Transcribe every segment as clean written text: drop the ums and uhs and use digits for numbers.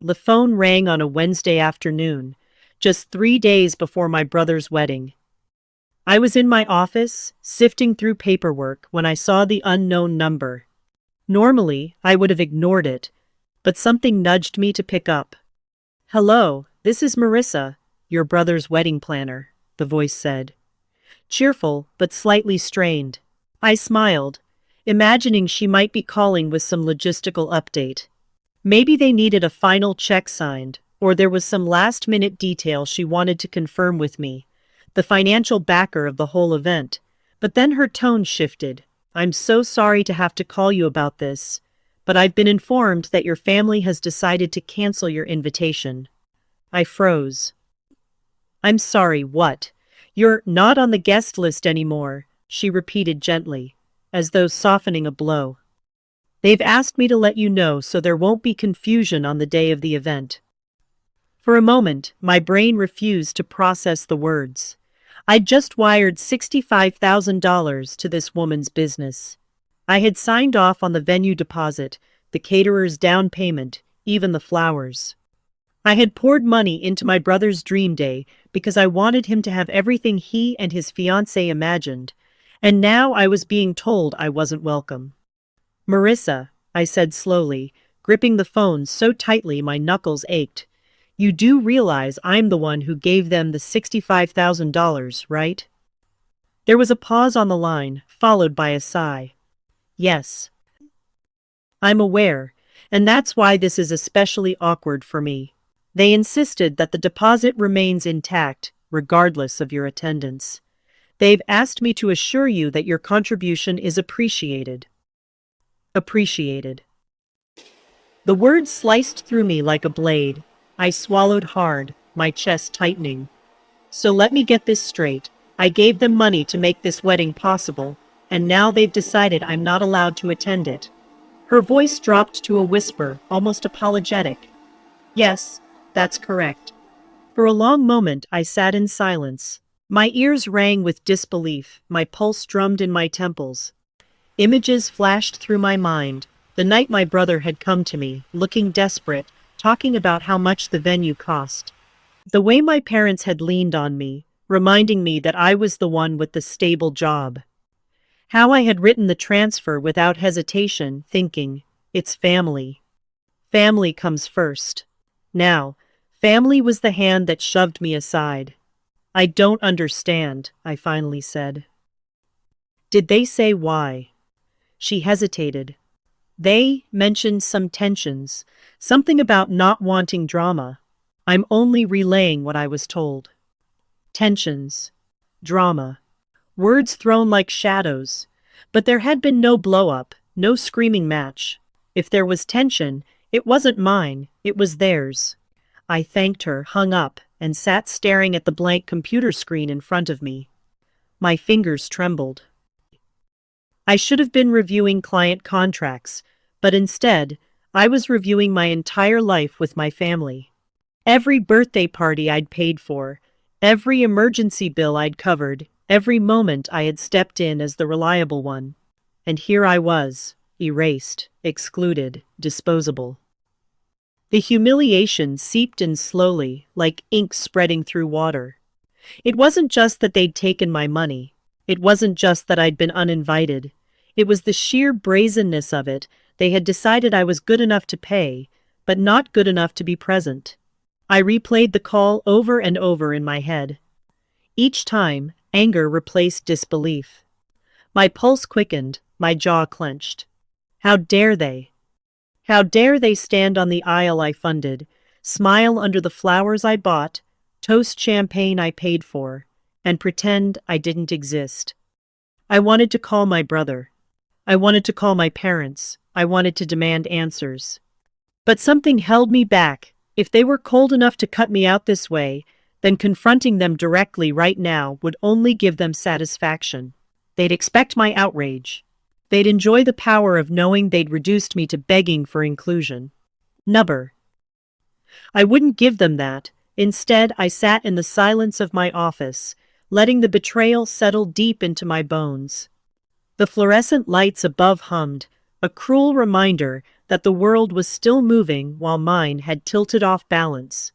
the phone rang on a Wednesday afternoon, just 3 days before my brother's wedding. I was in my office, sifting through paperwork, when I saw the unknown number. Normally, I would have ignored it, but something nudged me to pick up. "Hello, this is Marissa, your brother's wedding planner," the voice said. Cheerful, but slightly strained. I smiled, imagining she might be calling with some logistical update. Maybe they needed a final check signed, or there was some last-minute detail she wanted to confirm with me, the financial backer of the whole event. But then her tone shifted. "I'm so sorry to have to call you about this, but I've been informed that your family has decided to cancel your invitation." I froze. "I'm sorry, what?" "You're not on the guest list anymore," she repeated gently, as though softening a blow. "They've asked me to let you know so there won't be confusion on the day of the event." For a moment, my brain refused to process the words. I'd just wired $65,000 to this woman's business. I had signed off on the venue deposit, the caterer's down payment, even the flowers. I had poured money into my brother's dream day because I wanted him to have everything he and his fiancée imagined, and now I was being told I wasn't welcome. "Marissa," I said slowly, gripping the phone so tightly my knuckles ached, "you do realize I'm the one who gave them the $65,000, right?" There was a pause on the line, followed by a sigh. "Yes. I'm aware, and that's why this is especially awkward for me. They insisted that the deposit remains intact, regardless of your attendance. They've asked me to assure you that your contribution is appreciated." Appreciated. The word sliced through me like a blade. I swallowed hard, my chest tightening. "So let me get this straight. I gave them money to make this wedding possible, and now they've decided I'm not allowed to attend it." Her voice dropped to a whisper, almost apologetic. "Yes, that's correct." For a long moment I sat in silence. My ears rang with disbelief, my pulse drummed in my temples. Images flashed through my mind. The night my brother had come to me, looking desperate, talking about how much the venue cost. The way my parents had leaned on me, reminding me that I was the one with the stable job. How I had written the transfer without hesitation, thinking, "It's family. Family comes first." Now, family was the hand that shoved me aside. "I don't understand," I finally said. "Did they say why?" She hesitated. "They mentioned some tensions, something about not wanting drama." I'm only relaying what I was told. Tensions. Drama. Words thrown like shadows. But there had been no blow-up, no screaming match. If there was tension, it wasn't mine, it was theirs. I thanked her, hung up, and sat staring at the blank computer screen in front of me. My fingers trembled. I should have been reviewing client contracts, but instead, I was reviewing my entire life with my family. Every birthday party I'd paid for, every emergency bill I'd covered, every moment I had stepped in as the reliable one. And here I was, erased, excluded, disposable. The humiliation seeped in slowly, like ink spreading through water. It wasn't just that they'd taken my money. It wasn't just that I'd been uninvited. It was the sheer brazenness of it. They had decided I was good enough to pay, but not good enough to be present. I replayed the call over and over in my head. Each time, anger replaced disbelief. My pulse quickened, my jaw clenched. How dare they? How dare they stand on the aisle I funded, smile under the flowers I bought, toast champagne I paid for, and pretend I didn't exist. I wanted to call my brother. I wanted to call my parents. I wanted to demand answers. But something held me back. If they were cold enough to cut me out this way, then confronting them directly right now would only give them satisfaction. They'd expect my outrage. They'd enjoy the power of knowing they'd reduced me to begging for inclusion. Nubber. I wouldn't give them that. Instead, I sat in the silence of my office, letting the betrayal settle deep into my bones. The fluorescent lights above hummed, a cruel reminder that the world was still moving while mine had tilted off balance.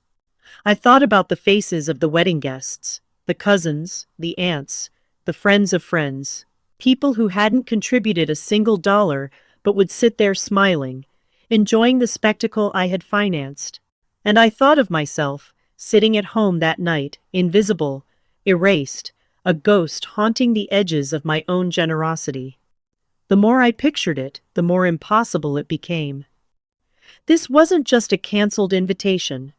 I thought about the faces of the wedding guests, the cousins, the aunts, the friends of friends, people who hadn't contributed a single dollar but would sit there smiling, enjoying the spectacle I had financed. And I thought of myself, sitting at home that night, invisible, erased, a ghost haunting the edges of my own generosity. The more I pictured it, the more impossible it became. This wasn't just a canceled invitation.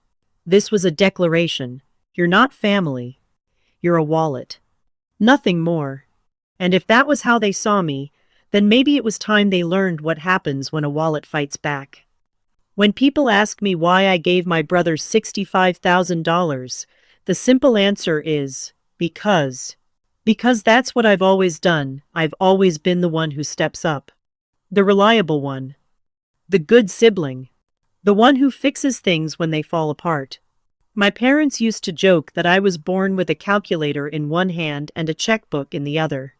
This was a declaration. You're not family. You're a wallet. Nothing more. And if that was how they saw me, then maybe it was time they learned what happens when a wallet fights back. When people ask me why I gave my brother $65,000, the simple answer is, because. Because that's what I've always done. I've always been the one who steps up. The reliable one. The good sibling. The one who fixes things when they fall apart. My parents used to joke that I was born with a calculator in one hand and a checkbook in the other.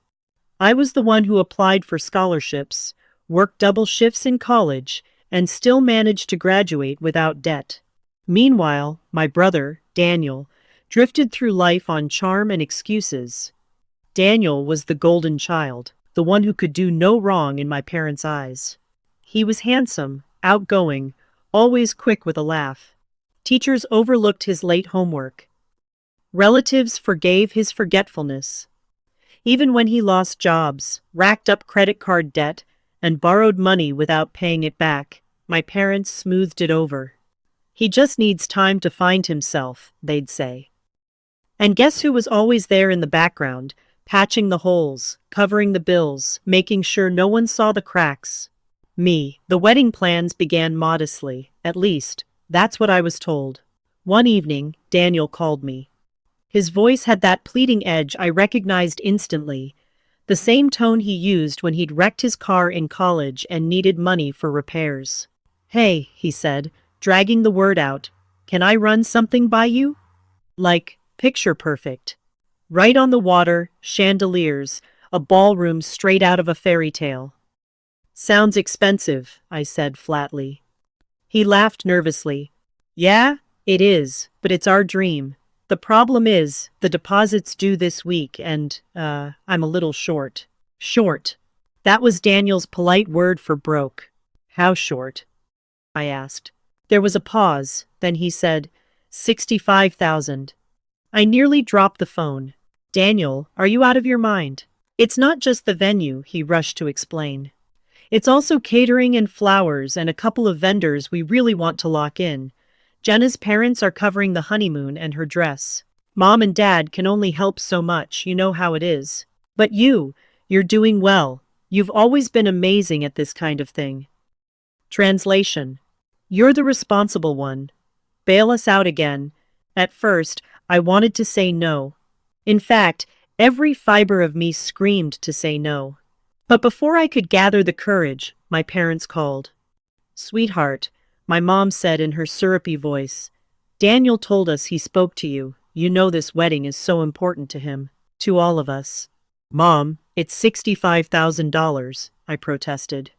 I was the one who applied for scholarships, worked double shifts in college, and still managed to graduate without debt. Meanwhile, my brother, Daniel, drifted through life on charm and excuses. Daniel was the golden child, the one who could do no wrong in my parents' eyes. He was handsome, outgoing, always quick with a laugh. Teachers overlooked his late homework. Relatives forgave his forgetfulness. Even when he lost jobs, racked up credit card debt, and borrowed money without paying it back, my parents smoothed it over. He just needs time to find himself, they'd say. And guess who was always there in the background, patching the holes, covering the bills, making sure no one saw the cracks? Me. The wedding plans began modestly, at least, that's what I was told. One evening, Daniel called me. His voice had that pleading edge I recognized instantly, the same tone he used when he'd wrecked his car in college and needed money for repairs. "Hey," he said, dragging the word out, "can I run something by you?" Like, picture perfect. Right on the water, chandeliers, a ballroom straight out of a fairy tale. "Sounds expensive," I said flatly. He laughed nervously. "Yeah, it is, but it's our dream. The problem is, the deposit's due this week and, I'm a little short." Short. That was Daniel's polite word for broke. "How short?" I asked. There was a pause, then he said, 65,000. I nearly dropped the phone. "Daniel, are you out of your mind?" "It's not just the venue," he rushed to explain. "It's also catering and flowers and a couple of vendors we really want to lock in. Jenna's parents are covering the honeymoon and her dress. Mom and Dad can only help so much, you know how it is. But you're doing well. You've always been amazing at this kind of thing." Translation. You're the responsible one. Bail us out again. At first, I wanted to say no. In fact, every fiber of me screamed to say no. But before I could gather the courage, my parents called. "Sweetheart," my mom said in her syrupy voice, "Daniel told us he spoke to you. You know this wedding is so important to him, to all of us." "Mom, it's $65,000, I protested.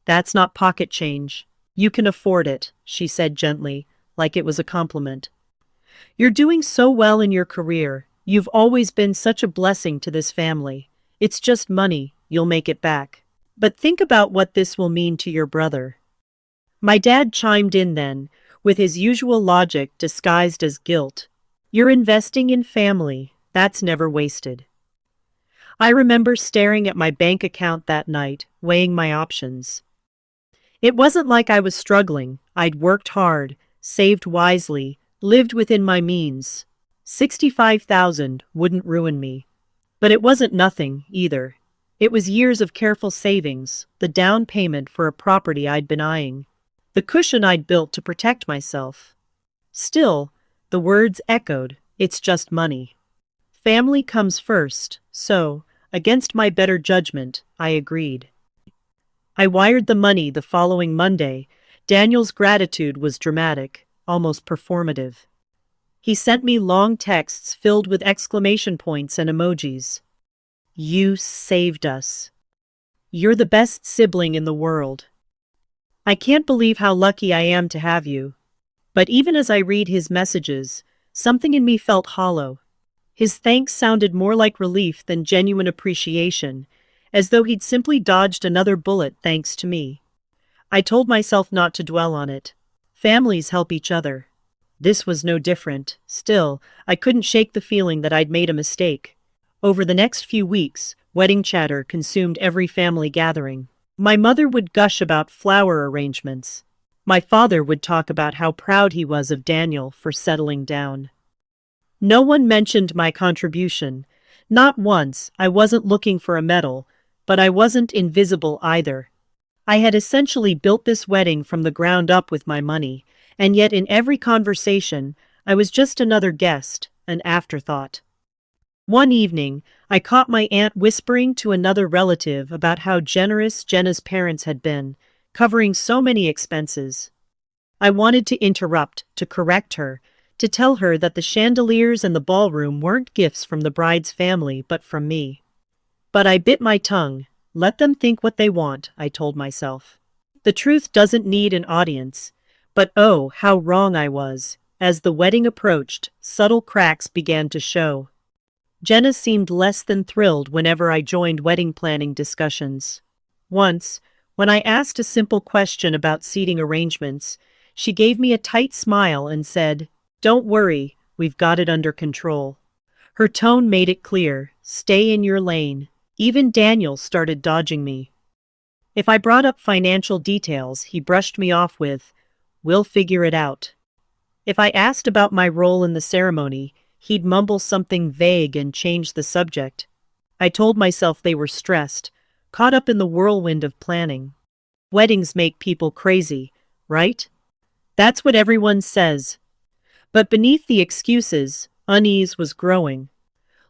"That's not pocket change. You can afford it," she said gently, like it was a compliment. "You're doing so well in your career. You've always been such a blessing to this family. It's just money. You'll make it back. But think about what this will mean to your brother." My dad chimed in then, with his usual logic disguised as guilt. "You're investing in family. That's never wasted." I remember staring at my bank account that night, weighing my options. It wasn't like I was struggling. I'd worked hard, saved wisely, lived within my means. 65,000 wouldn't ruin me. But it wasn't nothing, either. It was years of careful savings, the down payment for a property I'd been eyeing, the cushion I'd built to protect myself. Still, the words echoed, "It's just money." Family comes first, so, against my better judgment, I agreed. I wired the money the following Monday. Daniel's gratitude was dramatic, almost performative. He sent me long texts filled with exclamation points and emojis. "You saved us." You're the best sibling in the world. I can't believe how lucky I am to have you. But even as I read his messages, something in me felt hollow. His thanks sounded more like relief than genuine appreciation, as though he'd simply dodged another bullet thanks to me. I told myself not to dwell on it. Families help each other. This was no different. Still, I couldn't shake the feeling that I'd made a mistake. Over the next few weeks, wedding chatter consumed every family gathering. My mother would gush about flower arrangements. My father would talk about how proud he was of Daniel for settling down. No one mentioned my contribution. Not once. I wasn't looking for a medal, but I wasn't invisible either. I had essentially built this wedding from the ground up with my money, and yet in every conversation, I was just another guest, an afterthought. One evening, I caught my aunt whispering to another relative about how generous Jenna's parents had been, covering so many expenses. I wanted to interrupt, to correct her, to tell her that the chandeliers and the ballroom weren't gifts from the bride's family but from me. But I bit my tongue. Let them think what they want, I told myself. The truth doesn't need an audience. But oh, how wrong I was. As the wedding approached, subtle cracks began to show. Jenna seemed less than thrilled whenever I joined wedding planning discussions. Once, when I asked a simple question about seating arrangements, she gave me a tight smile and said, "Don't worry, we've got it under control." Her tone made it clear, stay in your lane. Even Daniel started dodging me. If I brought up financial details, he brushed me off with, "We'll figure it out." If I asked about my role in the ceremony, he'd mumble something vague and change the subject. I told myself they were stressed, caught up in the whirlwind of planning. Weddings make people crazy, right? That's what everyone says. But beneath the excuses, unease was growing.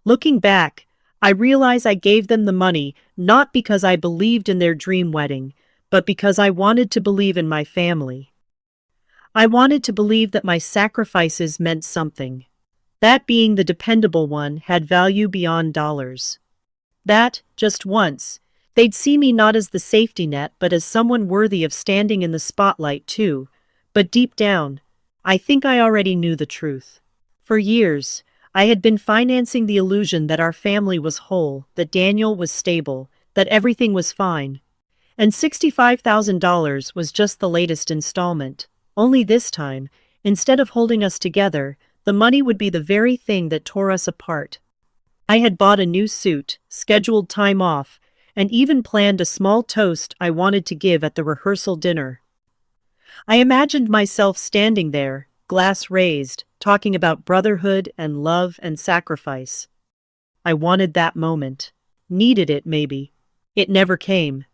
Looking back, I realize I gave them the money not because I believed in their dream wedding, but because I wanted to believe in my family. I wanted to believe that my sacrifices meant something. That being the dependable one had value beyond dollars. That, just once, they'd see me not as the safety net but as someone worthy of standing in the spotlight too. But deep down, I think I already knew the truth. For years, I had been financing the illusion that our family was whole, that Daniel was stable, that everything was fine. And $65,000 was just the latest installment. Only this time, instead of holding us together, the money would be the very thing that tore us apart. I had bought a new suit, scheduled time off, and even planned a small toast I wanted to give at the rehearsal dinner. I imagined myself standing there, glass raised, talking about brotherhood and love and sacrifice. I wanted that moment. Needed it, maybe. It never came.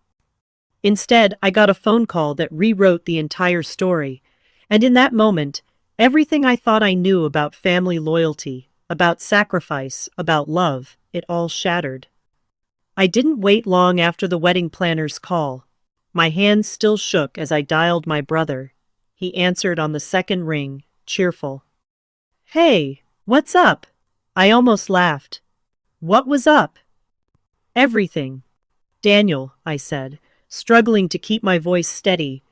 Instead, I got a phone call that rewrote the entire story, and in that moment, everything I thought I knew about family loyalty, about sacrifice, about love, it all shattered. I didn't wait long after the wedding planner's call. My hands still shook as I dialed my brother. He answered on the second ring, cheerful. "Hey, what's up?" I almost laughed. "What was up?" "Everything." "Daniel," I said, struggling to keep my voice steady.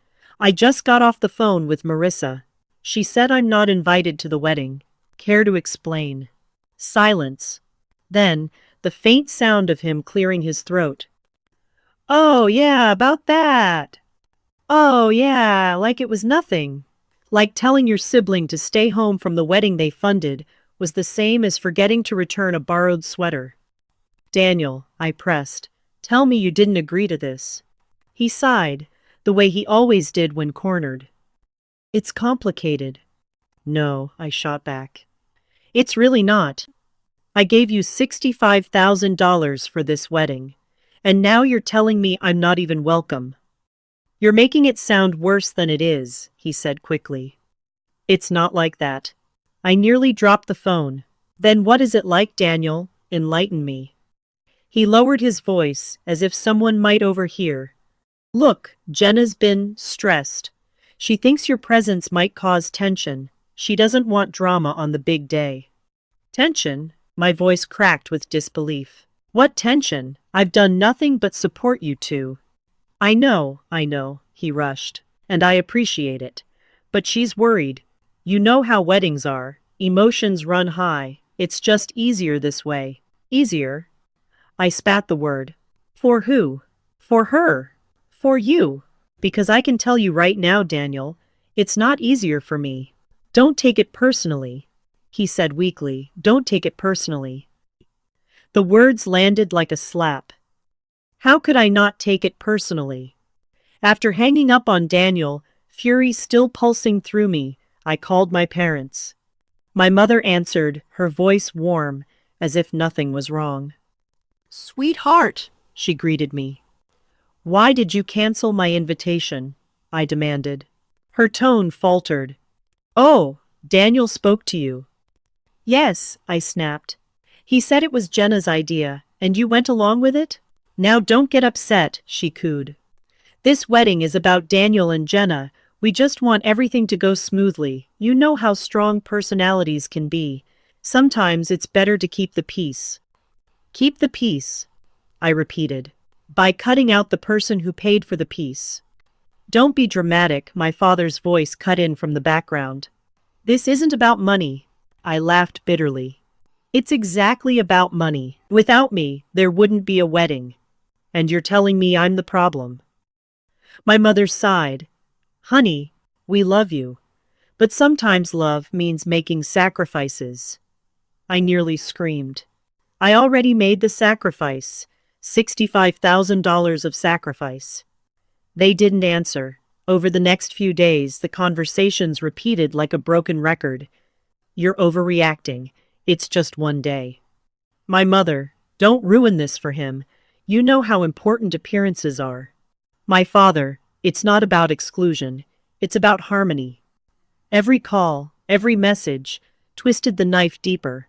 "I just got off the phone with Marissa. She said I'm not invited to the wedding. Care to explain?" Silence. Then, the faint sound of him clearing his throat. "Oh, yeah, about that. Oh, yeah, like it was nothing." Like telling your sibling to stay home from the wedding they funded was the same as forgetting to return a borrowed sweater. "Daniel," I pressed, "tell me you didn't agree to this." He sighed, the way he always did when cornered. "It's complicated." "No," I shot back. "It's really not. I gave you $65,000 for this wedding, and now you're telling me I'm not even welcome." "You're making it sound worse than it is," he said quickly. "It's not like that." I nearly dropped the phone. "Then what is it like, Daniel? Enlighten me." He lowered his voice, as if someone might overhear. "Look, Jenna's been stressed. She thinks your presence might cause tension. She doesn't want drama on the big day." "Tension?" My voice cracked with disbelief. "What tension?" I've done nothing but support you two. I know, he rushed. And I appreciate it. But she's worried. You know how weddings are. Emotions run high. It's just easier this way. Easier? I spat the word. For who? For her. For you. Because I can tell you right now, Daniel, it's not easier for me. Don't take it personally, he said weakly. Don't take it personally. The words landed like a slap. How could I not take it personally? After hanging up on Daniel, fury still pulsing through me, I called my parents. My mother answered, her voice warm, as if nothing was wrong. Sweetheart, she greeted me. Why did you cancel my invitation? I demanded. Her tone faltered. Oh, Daniel spoke to you. Yes, I snapped. He said it was Jenna's idea, and you went along with it? Now don't get upset, she cooed. This wedding is about Daniel and Jenna. We just want everything to go smoothly. You know how strong personalities can be. Sometimes it's better to keep the peace. Keep the peace, I repeated, by cutting out the person who paid for the peace. Don't be dramatic, my father's voice cut in from the background. This isn't about money, I laughed bitterly. It's exactly about money. Without me, there wouldn't be a wedding. And you're telling me I'm the problem. My mother sighed. Honey, we love you. But sometimes love means making sacrifices. I nearly screamed. I already made the sacrifice. $65,000 of sacrifice. They didn't answer. Over the next few days, the conversations repeated like a broken record. You're overreacting. It's just one day. My mother, don't ruin this for him. You know how important appearances are. My father, it's not about exclusion. It's about harmony. Every call, every message, twisted the knife deeper.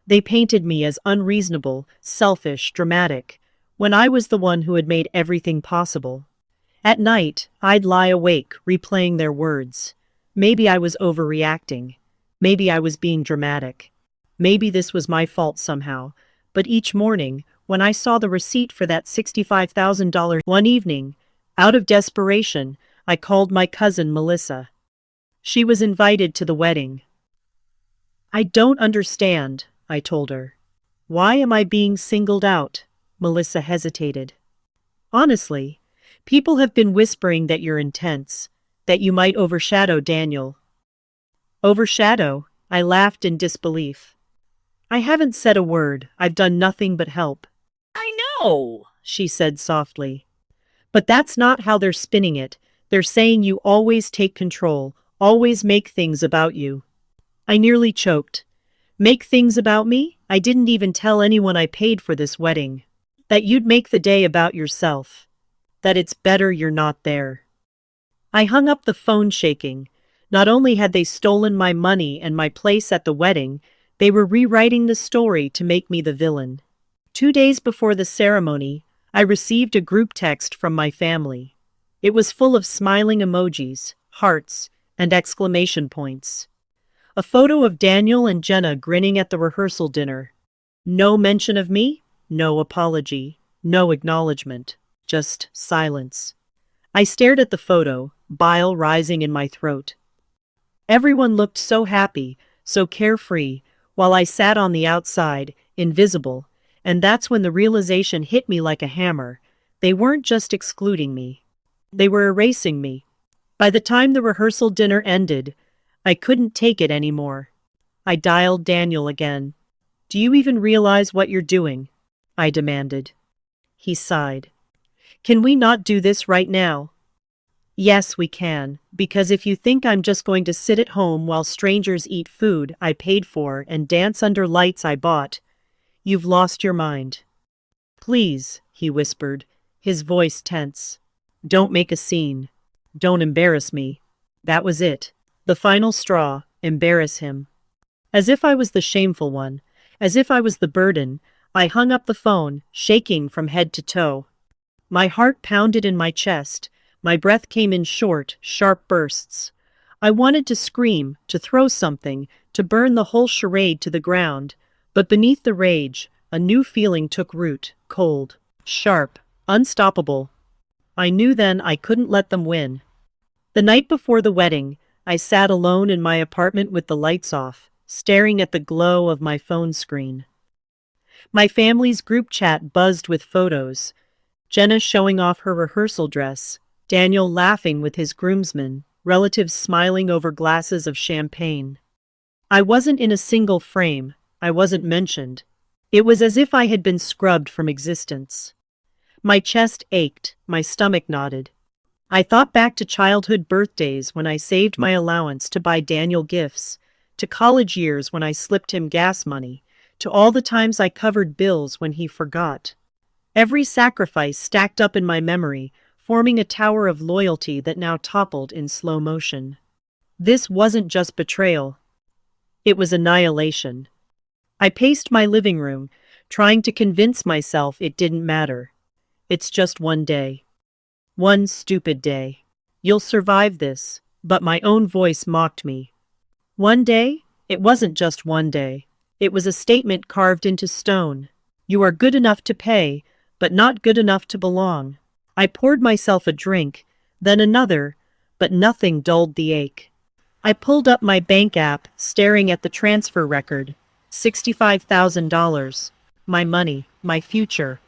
They painted me as unreasonable, selfish, dramatic, when I was the one who had made everything possible. At night, I'd lie awake, replaying their words. Maybe I was overreacting. Maybe I was being dramatic. Maybe this was my fault somehow. But each morning, when I saw the receipt for that $65,000 one evening, out of desperation, I called my cousin Melissa. She was invited to the wedding. I don't understand, I told her. Why am I being singled out? Melissa hesitated. Honestly, people have been whispering that you're intense, that you might overshadow Daniel. Overshadow? I laughed in disbelief. I haven't said a word. I've done nothing but help. I know, she said softly. But that's not how they're spinning it. They're saying you always take control, always make things about you. I nearly choked. Make things about me? I didn't even tell anyone I paid for this wedding. That you'd make the day about yourself. That it's better you're not there. I hung up the phone shaking. Not only had they stolen my money and my place at the wedding, they were rewriting the story to make me the villain. 2 days before the ceremony, I received a group text from my family. It was full of smiling emojis, hearts, and exclamation points. A photo of Daniel and Jenna grinning at the rehearsal dinner. No mention of me, no apology, no acknowledgement, just silence. I stared at the photo, bile rising in my throat. Everyone looked so happy, so carefree, while I sat on the outside, invisible, and that's when the realization hit me like a hammer. They weren't just excluding me. They were erasing me. By the time the rehearsal dinner ended, I couldn't take it anymore. I dialed Daniel again. Do you even realize what you're doing? I demanded. He sighed. Can we not do this right now? Yes, we can, because if you think I'm just going to sit at home while strangers eat food I paid for and dance under lights I bought, you've lost your mind. Please, he whispered, his voice tense. Don't make a scene. Don't embarrass me. That was it. The final straw, embarrass him. As if I was the shameful one, as if I was the burden, I hung up the phone, shaking from head to toe. My heart pounded in my chest. My breath came in short, sharp bursts. I wanted to scream, to throw something, to burn the whole charade to the ground. But beneath the rage, a new feeling took root, cold. Sharp, unstoppable. I knew then I couldn't let them win. The night before the wedding, I sat alone in my apartment with the lights off, staring at the glow of my phone screen. My family's group chat buzzed with photos. Jenna showing off her rehearsal dress, Daniel laughing with his groomsmen, relatives smiling over glasses of champagne. I wasn't in a single frame. I wasn't mentioned. It was as if I had been scrubbed from existence. My chest ached, my stomach knotted. I thought back to childhood birthdays when I saved my allowance to buy Daniel gifts, to college years when I slipped him gas money, to all the times I covered bills when he forgot. Every sacrifice stacked up in my memory, forming a tower of loyalty that now toppled in slow motion. This wasn't just betrayal. It was annihilation. I paced my living room, trying to convince myself it didn't matter. It's just one day. One stupid day. You'll survive this, but my own voice mocked me. One day? It wasn't just one day. It was a statement carved into stone. You are good enough to pay, but not good enough to belong. I poured myself a drink, then another, but nothing dulled the ache. I pulled up my bank app, staring at the transfer record. $65,000. My money, my future.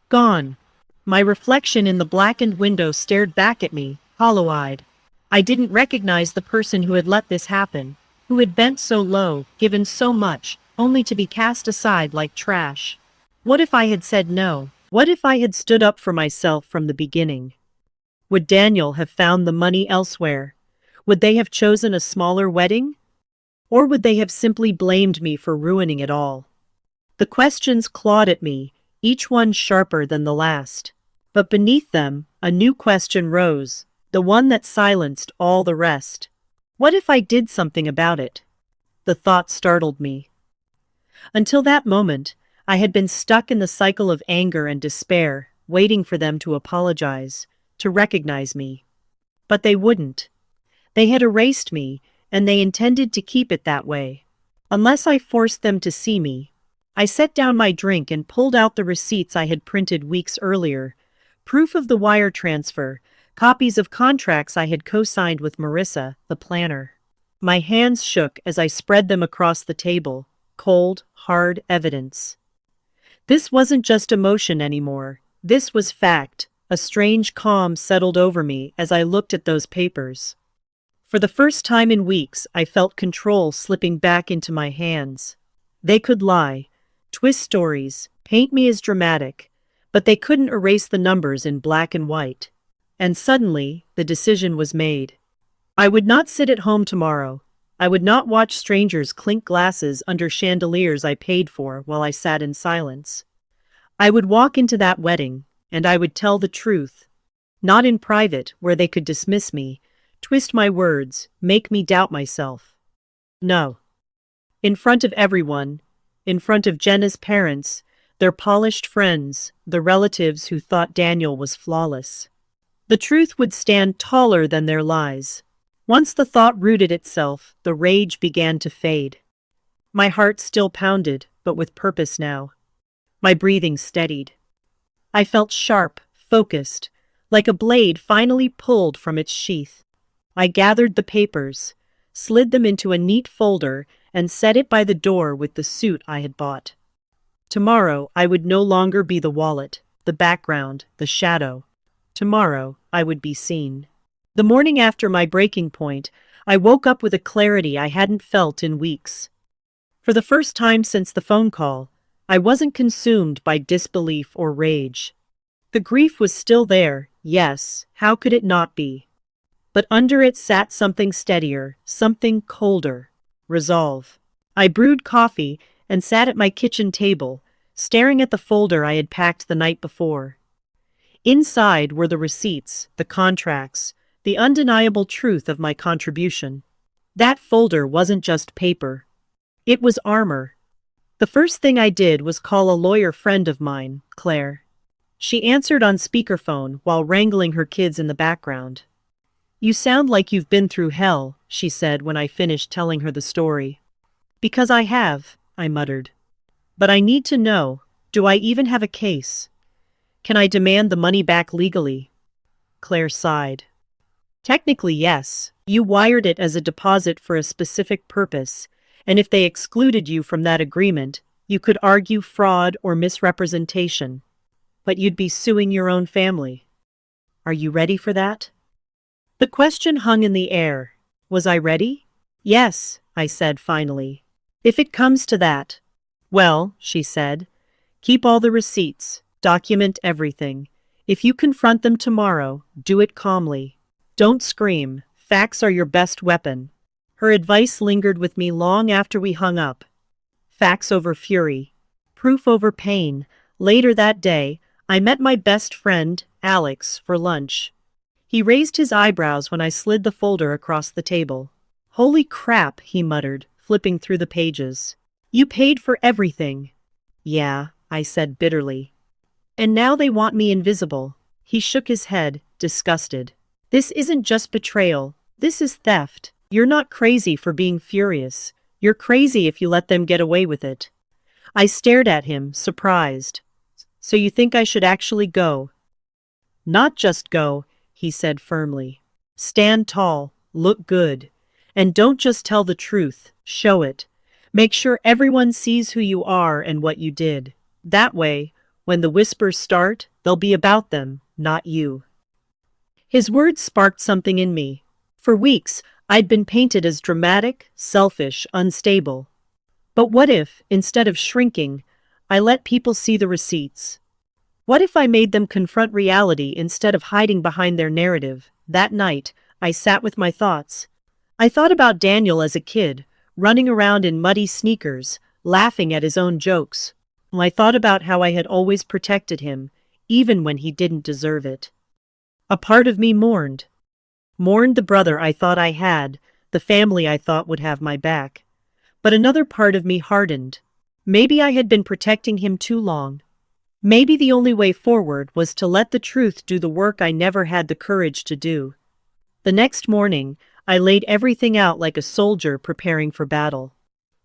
Gone. My reflection in the blackened window stared back at me, hollow-eyed. I didn't recognize the person who had let this happen, who had bent so low, given so much, only to be cast aside like trash. What if I had said no? What if I had stood up for myself from the beginning? Would Daniel have found the money elsewhere? Would they have chosen a smaller wedding? Or would they have simply blamed me for ruining it all? The questions clawed at me, each one sharper than the last. But beneath them, a new question rose, the one that silenced all the rest. What if I did something about it? The thought startled me. Until that moment, I had been stuck in the cycle of anger and despair, waiting for them to apologize, to recognize me. But they wouldn't. They had erased me, and they intended to keep it that way. Unless I forced them to see me. I set down my drink and pulled out the receipts I had printed weeks earlier, proof of the wire transfer, copies of contracts I had co-signed with Marissa, the planner. My hands shook as I spread them across the table, cold, hard evidence. This wasn't just emotion anymore. This was fact. A strange calm settled over me as I looked at those papers. For the first time in weeks, I felt control slipping back into my hands. They could lie, twist stories, paint me as dramatic, but they couldn't erase the numbers in black and white. And suddenly, the decision was made. I would not sit at home tomorrow. I would not watch strangers clink glasses under chandeliers I paid for while I sat in silence. I would walk into that wedding, and I would tell the truth. Not in private, where they could dismiss me, twist my words, make me doubt myself. No. In front of everyone, in front of Jenna's parents, their polished friends, the relatives who thought Daniel was flawless. The truth would stand taller than their lies. Once the thought rooted itself, the rage began to fade. My heart still pounded, but with purpose now. My breathing steadied. I felt sharp, focused, like a blade finally pulled from its sheath. I gathered the papers, slid them into a neat folder, and set it by the door with the suit I had bought. Tomorrow I would no longer be the wallet, the background, the shadow. Tomorrow I would be seen. The morning after my breaking point, I woke up with a clarity I hadn't felt in weeks. For the first time since the phone call, I wasn't consumed by disbelief or rage. The grief was still there, yes, how could it not be? But under it sat something steadier, something colder. Resolve. I brewed coffee and sat at my kitchen table, staring at the folder I had packed the night before. Inside were the receipts, the contracts, the undeniable truth of my contribution. That folder wasn't just paper. It was armor. The first thing I did was call a lawyer friend of mine, Claire. She answered on speakerphone while wrangling her kids in the background. "You sound like you've been through hell," she said when I finished telling her the story. "Because I have," I muttered. "But I need to know, do I even have a case?" Can I demand the money back legally? Claire sighed. Technically, yes. You wired it as a deposit for a specific purpose, and if they excluded you from that agreement, you could argue fraud or misrepresentation. But you'd be suing your own family. Are you ready for that? The question hung in the air. Was I ready? Yes, I said finally. If it comes to that. Well, she said, keep all the receipts, document everything. If you confront them tomorrow, do it calmly. Don't scream. Facts are your best weapon. Her advice lingered with me long after we hung up. Facts over fury. Proof over pain. Later that day, I met my best friend, Alex, for lunch. He raised his eyebrows when I slid the folder across the table. Holy crap, he muttered, flipping through the pages. You paid for everything. Yeah, I said bitterly. And now they want me invisible. He shook his head, disgusted. This isn't just betrayal. This is theft. You're not crazy for being furious. You're crazy if you let them get away with it. I stared at him, surprised. So you think I should actually go? Not just go, he said firmly. Stand tall, look good. And don't just tell the truth, show it. Make sure everyone sees who you are and what you did. That way, when the whispers start, they'll be about them, not you. His words sparked something in me. For weeks, I'd been painted as dramatic, selfish, unstable. But what if, instead of shrinking, I let people see the receipts? What if I made them confront reality instead of hiding behind their narrative? That night, I sat with my thoughts. I thought about Daniel as a kid, running around in muddy sneakers, laughing at his own jokes. I thought about how I had always protected him, even when he didn't deserve it. A part of me mourned. Mourned the brother I thought I had, the family I thought would have my back. But another part of me hardened. Maybe I had been protecting him too long. Maybe the only way forward was to let the truth do the work I never had the courage to do. The next morning, I laid everything out like a soldier preparing for battle.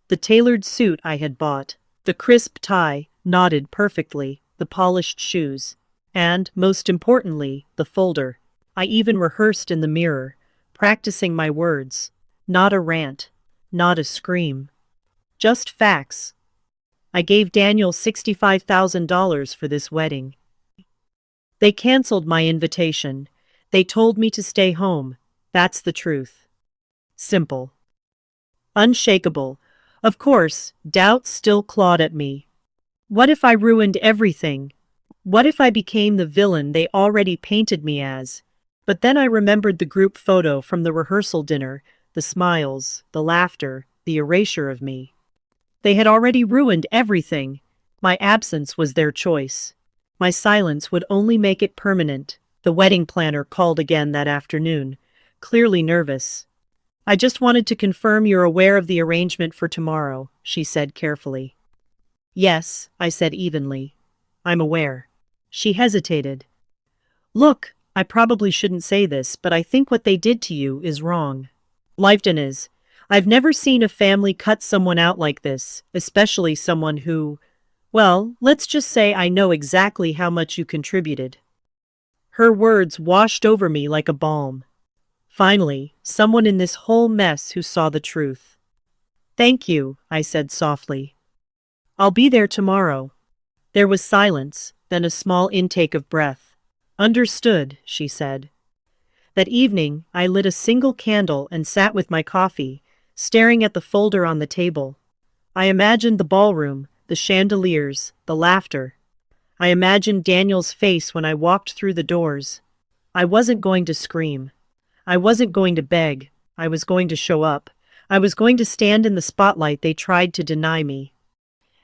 The tailored suit I had bought, the crisp tie, knotted perfectly, the polished shoes, and, most importantly, the folder. I even rehearsed in the mirror, practicing my words. Not a rant, not a scream. Just facts. I gave Daniel $65,000 for this wedding. They canceled my invitation. They told me to stay home. That's the truth. Simple. Unshakable. Of course, doubts still clawed at me. What if I ruined everything? What if I became the villain they already painted me as? But then I remembered the group photo from the rehearsal dinner, the smiles, the laughter, the erasure of me. They had already ruined everything. My absence was their choice. My silence would only make it permanent. The wedding planner called again that afternoon, clearly nervous. I just wanted to confirm you're aware of the arrangement for tomorrow, she said carefully. Yes, I said evenly. I'm aware. She hesitated. Look, I probably shouldn't say this, but I think what they did to you is wrong. Lifton is. I've never seen a family cut someone out like this, especially someone who, well, let's just say I know exactly how much you contributed. Her words washed over me like a balm. Finally, someone in this whole mess who saw the truth. Thank you, I said softly. I'll be there tomorrow. There was silence, then a small intake of breath. Understood, she said. That evening, I lit a single candle and sat with my coffee, staring at the folder on the table. I imagined the ballroom, the chandeliers, the laughter. I imagined Daniel's face when I walked through the doors. I wasn't going to scream. I wasn't going to beg. I was going to show up. I was going to stand in the spotlight they tried to deny me.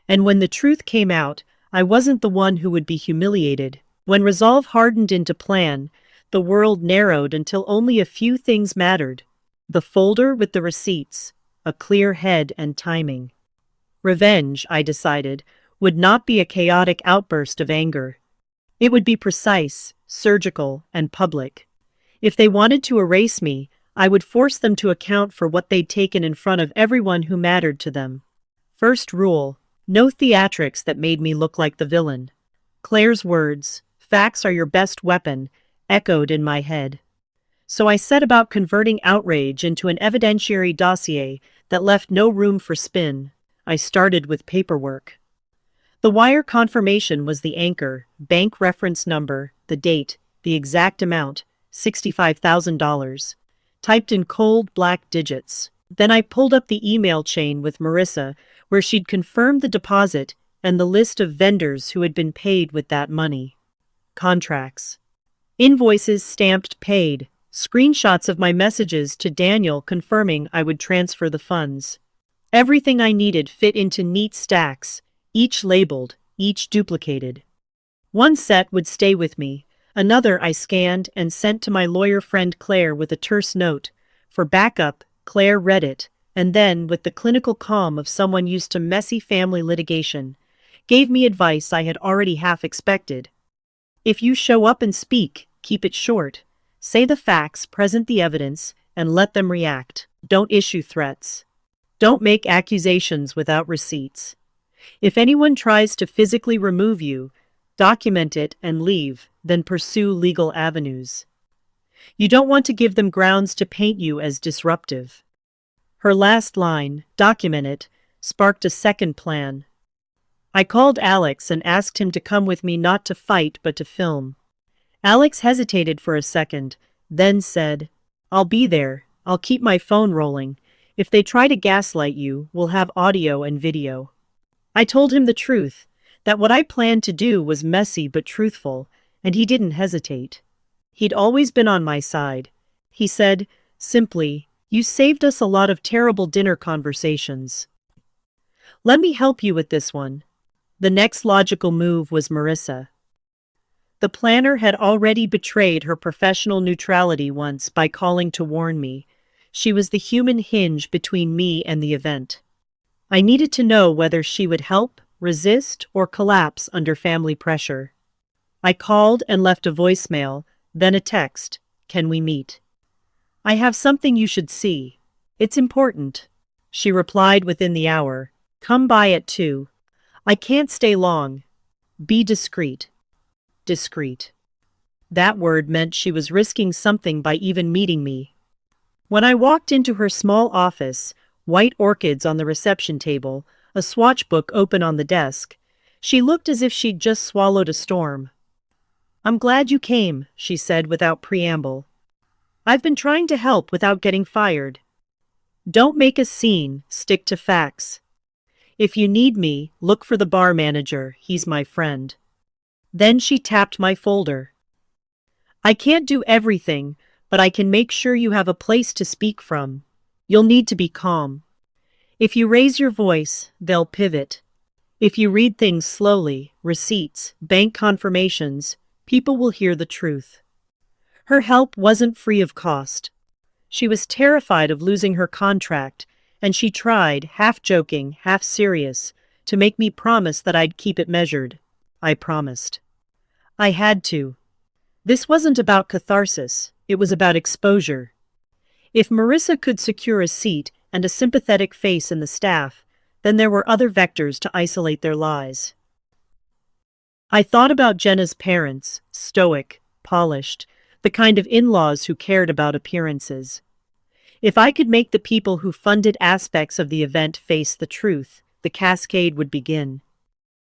And when the truth came out, I wasn't the one who would be humiliated. When resolve hardened into plan, the world narrowed until only a few things mattered. The folder with the receipts, a clear head and timing. Revenge, I decided, would not be a chaotic outburst of anger. It would be precise, surgical, and public. If they wanted to erase me, I would force them to account for what they'd taken in front of everyone who mattered to them. First rule, no theatrics that made me look like the villain. Claire's words, Facts are your best weapon, echoed in my head. So I set about converting outrage into an evidentiary dossier that left no room for spin. I started with paperwork. The wire confirmation was the anchor, bank reference number, the date, the exact amount, $65,000, typed in cold black digits. Then I pulled up the email chain with Marissa, where she'd confirmed the deposit and the list of vendors who had been paid with that money. Contracts. Invoices stamped paid. Screenshots of my messages to Daniel confirming I would transfer the funds. Everything I needed fit into neat stacks, each labeled, each duplicated. One set would stay with me, another I scanned and sent to my lawyer friend Claire with a terse note. For backup, Claire read it, and then, with the clinical calm of someone used to messy family litigation, gave me advice I had already half expected. If you show up and speak, keep it short. Say the facts, present the evidence, and let them react. Don't issue threats. Don't make accusations without receipts. If anyone tries to physically remove you, document it and leave, then pursue legal avenues. You don't want to give them grounds to paint you as disruptive. Her last line, document it, sparked a second plan. I called Alex and asked him to come with me not to fight but to film. Alex hesitated for a second, then said, I'll be there. I'll keep my phone rolling. If they try to gaslight you, we'll have audio and video. I told him the truth, that what I planned to do was messy but truthful, and he didn't hesitate. He'd always been on my side. He said, simply, you saved us a lot of terrible dinner conversations. Let me help you with this one. The next logical move was Marissa. The planner had already betrayed her professional neutrality once by calling to warn me. She was the human hinge between me and the event. I needed to know whether she would help, resist, or collapse under family pressure. I called and left a voicemail, then a text. Can we meet? I have something you should see. It's important. She replied within the hour. Come by at 2. I can't stay long. Be discreet. Discreet. That word meant she was risking something by even meeting me. When I walked into her small office, white orchids on the reception table, a swatch book open on the desk, she looked as if she'd just swallowed a storm. I'm glad you came, she said without preamble. I've been trying to help without getting fired. Don't make a scene, stick to facts. If you need me, look for the bar manager, he's my friend. Then she tapped my folder. I can't do everything, but I can make sure you have a place to speak from. You'll need to be calm. If you raise your voice, they'll pivot. If you read things slowly, receipts, bank confirmations, people will hear the truth. Her help wasn't free of cost. She was terrified of losing her contract, and she tried, half joking, half serious, to make me promise that I'd keep it measured. I promised. I had to. This wasn't about catharsis, it was about exposure. If Marissa could secure a seat and a sympathetic face in the staff, then there were other vectors to isolate their lies. I thought about Jenna's parents, stoic, polished, the kind of in-laws who cared about appearances. If I could make the people who funded aspects of the event face the truth, the cascade would begin.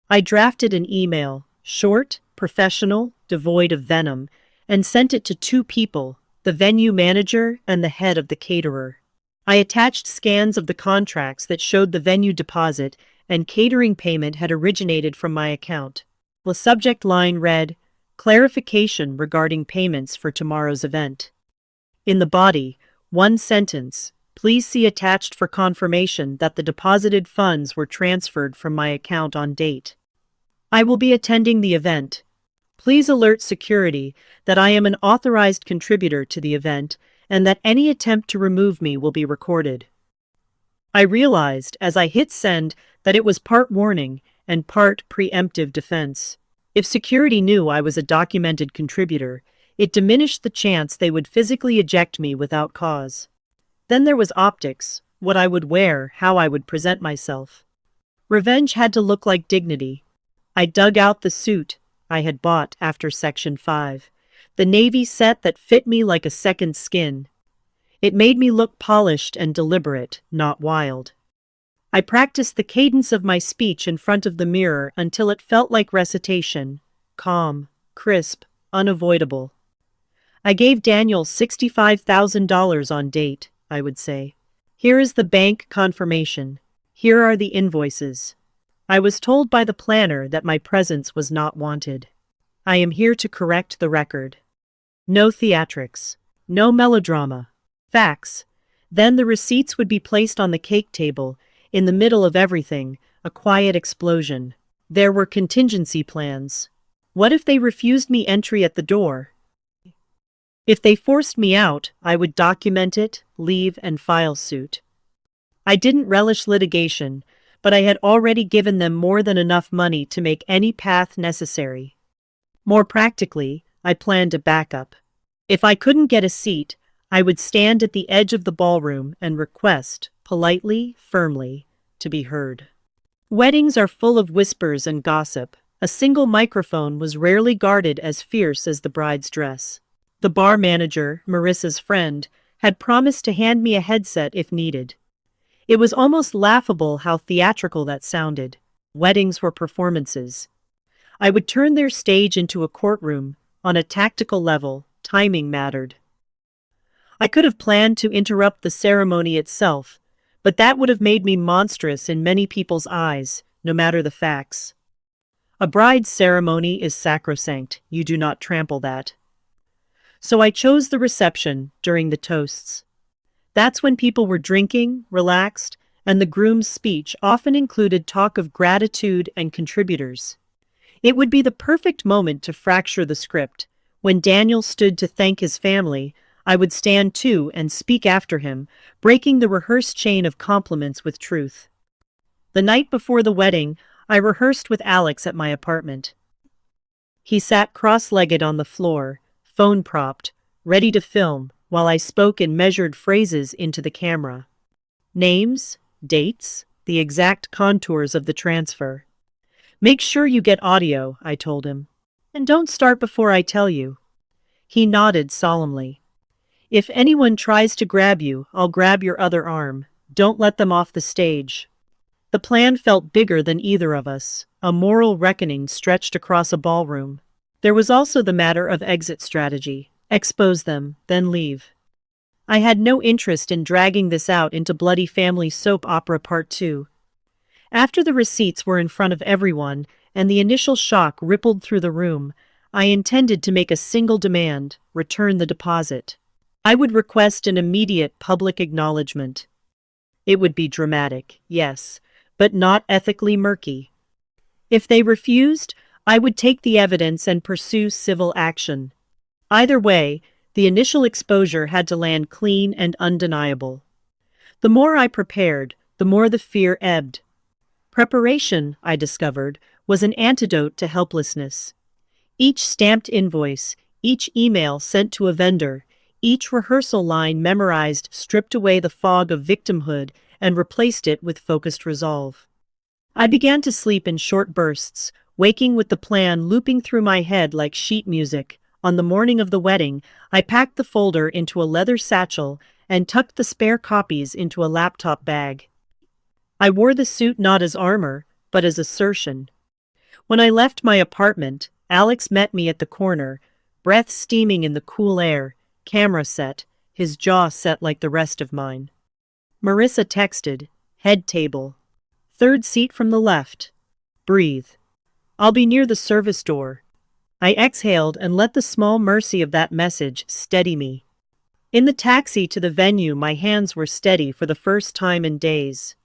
I drafted an email, short, professional, devoid of venom, and sent it to 2 people, the venue manager and the head of the caterer. I attached scans of the contracts that showed the venue deposit and catering payment had originated from my account. The subject line read, Clarification regarding payments for tomorrow's event. In the body, one sentence, Please see attached for confirmation that the deposited funds were transferred from my account on date. I will be attending the event. Please alert security that I am an authorized contributor to the event and that any attempt to remove me will be recorded. I realized as I hit send that it was part warning and part preemptive defense. If security knew I was a documented contributor, it diminished the chance they would physically eject me without cause. Then there was optics, what I would wear, how I would present myself. Revenge had to look like dignity. I dug out the suit, I had bought after Section 5. The navy set that fit me like a second skin. It made me look polished and deliberate, not wild. I practiced the cadence of my speech in front of the mirror until it felt like recitation, calm, crisp, unavoidable. I gave Daniel $65,000 on date, I would say. Here is the bank confirmation. Here are the invoices. I was told by the planner that my presence was not wanted. I am here to correct the record. No theatrics. No melodrama. Facts. Then the receipts would be placed on the cake table, in the middle of everything, a quiet explosion. There were contingency plans. What if they refused me entry at the door? If they forced me out, I would document it, leave, and file suit. I didn't relish litigation, but I had already given them more than enough money to make any path necessary. More practically, I planned a backup. If I couldn't get a seat, I would stand at the edge of the ballroom and request, politely, firmly, to be heard. Weddings are full of whispers and gossip. A single microphone was rarely guarded as fierce as the bride's dress. The bar manager, Marissa's friend, had promised to hand me a headset if needed. It was almost laughable how theatrical that sounded. Weddings were performances. I would turn their stage into a courtroom. On a tactical level, timing mattered. I could have planned to interrupt the ceremony itself, but that would have made me monstrous in many people's eyes, no matter the facts. A bride's ceremony is sacrosanct. You do not trample that. So I chose the reception during the toasts. That's when people were drinking, relaxed, and the groom's speech often included talk of gratitude and contributors. It would be the perfect moment to fracture the script. When Daniel stood to thank his family, I would stand too and speak after him, breaking the rehearsed chain of compliments with truth. The night before the wedding, I rehearsed with Alex at my apartment. He sat cross-legged on the floor, phone propped, ready to film, while I spoke in measured phrases into the camera. Names, dates, the exact contours of the transfer. Make sure you get audio, I told him. And don't start before I tell you. He nodded solemnly. If anyone tries to grab you, I'll grab your other arm. Don't let them off the stage. The plan felt bigger than either of us. A moral reckoning stretched across a ballroom. There was also the matter of exit strategy. Expose them, then leave. I had no interest in dragging this out into Bloody Family Soap Opera Part 2. After the receipts were in front of everyone, and the initial shock rippled through the room, I intended to make a single demand: return the deposit. I would request an immediate public acknowledgement. It would be dramatic, yes, but not ethically murky. If they refused, I would take the evidence and pursue civil action. Either way, the initial exposure had to land clean and undeniable. The more I prepared, the more the fear ebbed. Preparation, I discovered, was an antidote to helplessness. Each stamped invoice, each email sent to a vendor, each rehearsal line memorized stripped away the fog of victimhood and replaced it with focused resolve. I began to sleep in short bursts, waking with the plan looping through my head like sheet music. On the morning of the wedding, I packed the folder into a leather satchel and tucked the spare copies into a laptop bag. I wore the suit not as armor, but as assertion. When I left my apartment, Alex met me at the corner, breath steaming in the cool air, camera set, his jaw set like the rest of mine. Marissa texted, head table. Third seat from the left. Breathe. I'll be near the service door. I exhaled and let the small mercy of that message steady me. In the taxi to the venue, my hands were steady for the first time in days.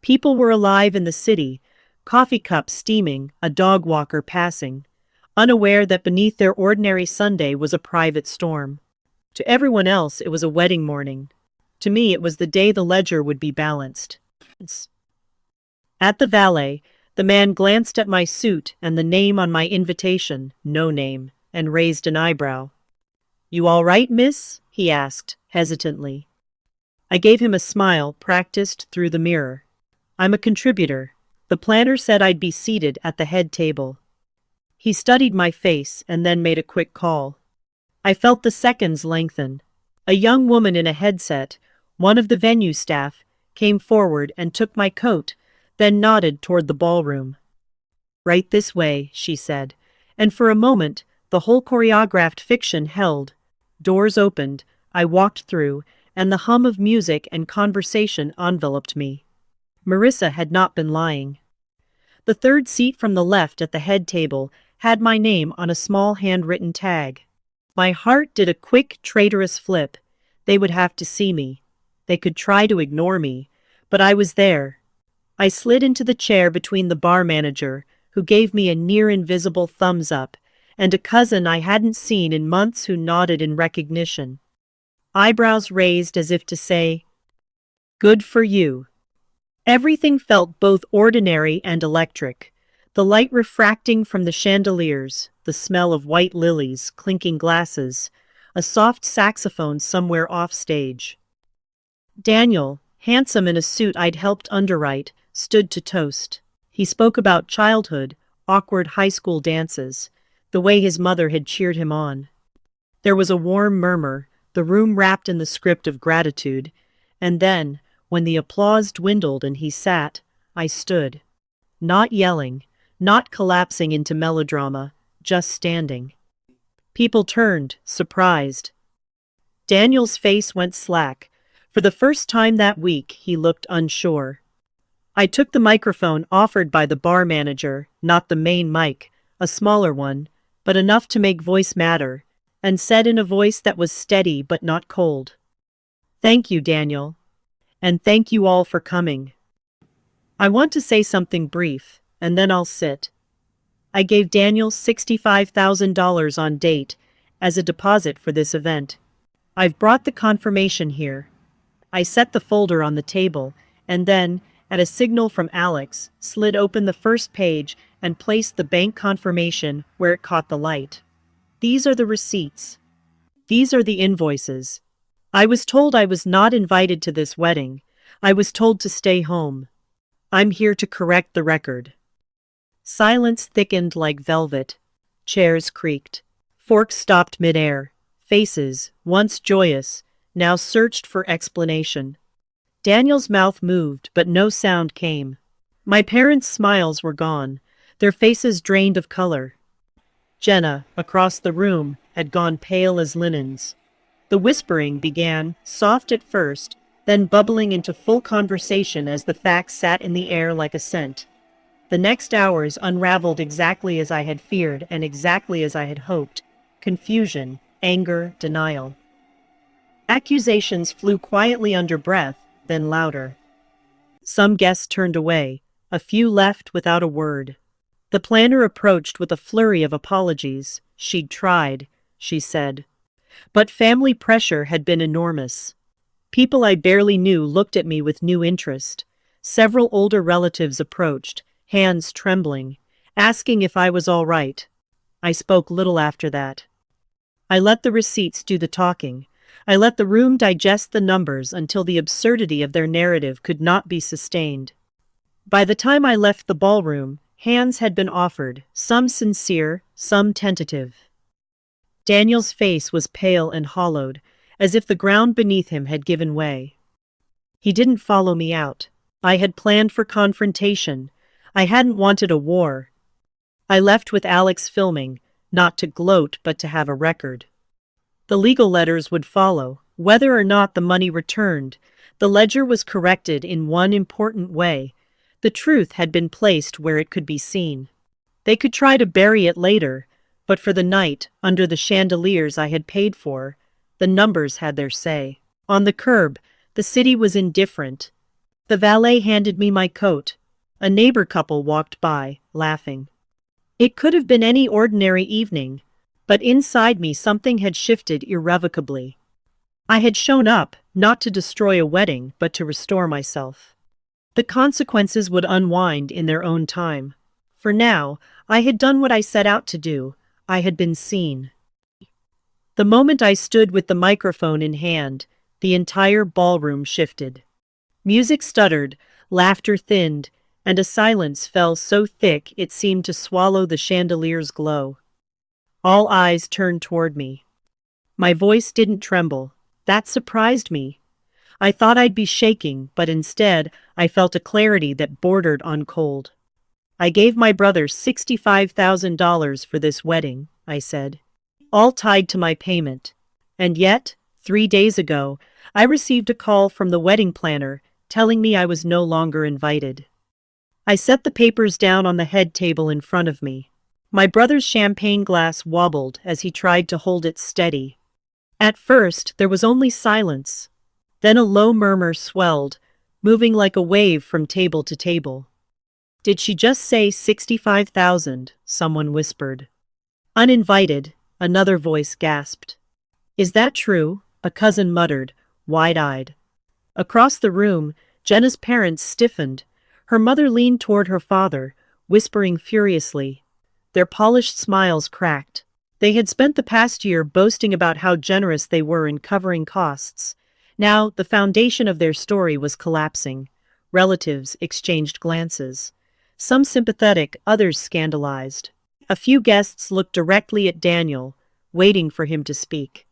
People were alive in the city, coffee cups steaming, a dog walker passing, unaware that beneath their ordinary Sunday was a private storm. To everyone else, it was a wedding morning. To me, it was the day the ledger would be balanced. At the valet, the man glanced at my suit and the name on my invitation, no name, and raised an eyebrow. "You all right, miss?" he asked, hesitantly. I gave him a smile practiced through the mirror. "I'm a contributor. The planner said I'd be seated at the head table." He studied my face and then made a quick call. I felt the seconds lengthen. A young woman in a headset, one of the venue staff, came forward and took my coat, then nodded toward the ballroom. "Right this way," she said, and for a moment, the whole choreographed fiction held. Doors opened, I walked through, and the hum of music and conversation enveloped me. Marissa had not been lying. The third seat from the left at the head table had my name on a small handwritten tag. My heart did a quick, traitorous flip. They would have to see me. They could try to ignore me, but I was there. I slid into the chair between the bar manager, who gave me a near-invisible thumbs up, and a cousin I hadn't seen in months who nodded in recognition. Eyebrows raised as if to say, "Good for you." Everything felt both ordinary and electric. The light refracting from the chandeliers, the smell of white lilies, clinking glasses, a soft saxophone somewhere off stage. Daniel, handsome in a suit I'd helped underwrite, stood to toast. He spoke about childhood, awkward high school dances, the way his mother had cheered him on. There was a warm murmur, the room wrapped in the script of gratitude, and then, when the applause dwindled and he sat, I stood. Not yelling, not collapsing into melodrama, just standing. People turned, surprised. Daniel's face went slack. For the first time that week, he looked unsure. I took the microphone offered by the bar manager, not the main mic, a smaller one, but enough to make voice matter, and said in a voice that was steady but not cold, "Thank you, Daniel. And thank you all for coming. I want to say something brief, and then I'll sit." I gave Daniel $65,000 on date as a deposit for this event. I've brought the confirmation here. I set the folder on the table, and then, at a signal from Alex, slid open the first page and placed the bank confirmation where it caught the light. These are the receipts. These are the invoices. I was told I was not invited to this wedding. I was told to stay home. I'm here to correct the record. Silence thickened like velvet. Chairs creaked. Forks stopped midair. Faces, once joyous, now searched for explanation. Daniel's mouth moved, but no sound came. My parents' smiles were gone, their faces drained of color. Jenna, across the room, had gone pale as linens. The whispering began, soft at first, then bubbling into full conversation as the facts sat in the air like a scent. The next hours unraveled exactly as I had feared and exactly as I had hoped. Confusion, anger, denial. Accusations flew quietly under breath, then louder. Some guests turned away, a few left without a word. The planner approached with a flurry of apologies. She'd tried, she said. But family pressure had been enormous. People I barely knew looked at me with new interest. Several older relatives approached, hands trembling, asking if I was all right. I spoke little after that. I let the receipts do the talking. I let the room digest the numbers until the absurdity of their narrative could not be sustained. By the time I left the ballroom, hands had been offered, some sincere, some tentative. Daniel's face was pale and hollowed, as if the ground beneath him had given way. He didn't follow me out. I had planned for confrontation. I hadn't wanted a war. I left with Alex filming, not to gloat but to have a record. The legal letters would follow, whether or not the money returned. The ledger was corrected in one important way. The truth had been placed where it could be seen. They could try to bury it later, but for the night, under the chandeliers I had paid for, the numbers had their say. On the curb, the city was indifferent. The valet handed me my coat. A neighbor couple walked by, laughing. It could have been any ordinary evening, but inside me something had shifted irrevocably. I had shown up, not to destroy a wedding, but to restore myself. The consequences would unwind in their own time. For now, I had done what I set out to do. I had been seen. The moment I stood with the microphone in hand, the entire ballroom shifted. Music stuttered, laughter thinned, and a silence fell so thick it seemed to swallow the chandelier's glow. All eyes turned toward me. My voice didn't tremble. That surprised me. I thought I'd be shaking, but instead, I felt a clarity that bordered on cold. I gave my brother $65,000 for this wedding, I said, all tied to my payment. And yet, 3 days ago, I received a call from the wedding planner telling me I was no longer invited. I set the papers down on the head table in front of me. My brother's champagne glass wobbled as he tried to hold it steady. At first, there was only silence. Then a low murmur swelled, moving like a wave from table to table. Did she just say 65,000? Someone whispered. Uninvited, another voice gasped. Is that true? A cousin muttered, wide-eyed. Across the room, Jenna's parents stiffened. Her mother leaned toward her father, whispering furiously. Their polished smiles cracked. They had spent the past year boasting about how generous they were in covering costs. Now, the foundation of their story was collapsing. Relatives exchanged glances. Some sympathetic, others scandalized. A few guests looked directly at Daniel, waiting for him to speak.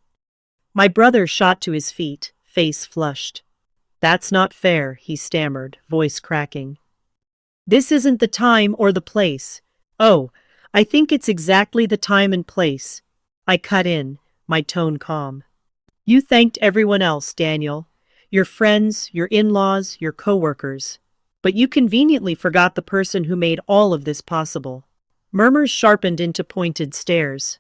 My brother shot to his feet, face flushed. That's not fair, he stammered, voice cracking. This isn't the time or the place. Oh, I think it's exactly the time and place. I cut in, my tone calm. You thanked everyone else, Daniel. Your friends, your in-laws, your co-workers. But you conveniently forgot the person who made all of this possible. Murmurs sharpened into pointed stares.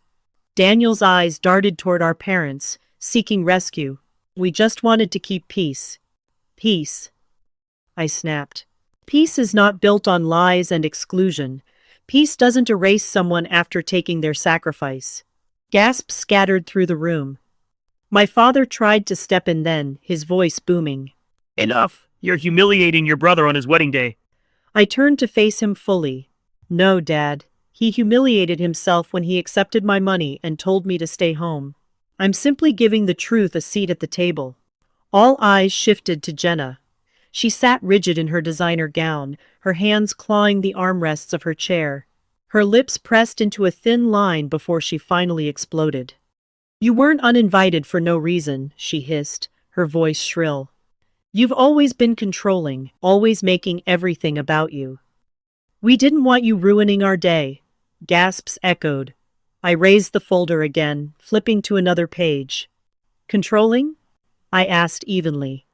Daniel's eyes darted toward our parents, seeking rescue. We just wanted to keep peace. Peace, I snapped. Peace is not built on lies and exclusion. Peace doesn't erase someone after taking their sacrifice. Gasps scattered through the room. My father tried to step in then, his voice booming. Enough! You're humiliating your brother on his wedding day. I turned to face him fully. No, Dad. He humiliated himself when he accepted my money and told me to stay home. I'm simply giving the truth a seat at the table. All eyes shifted to Jenna. She sat rigid in her designer gown, her hands clawing the armrests of her chair. Her lips pressed into a thin line before she finally exploded. You weren't uninvited for no reason, she hissed, her voice shrill. You've always been controlling, always making everything about you. We didn't want you ruining our day. Gasps echoed. I raised the folder again, flipping to another page. Controlling? I asked evenly.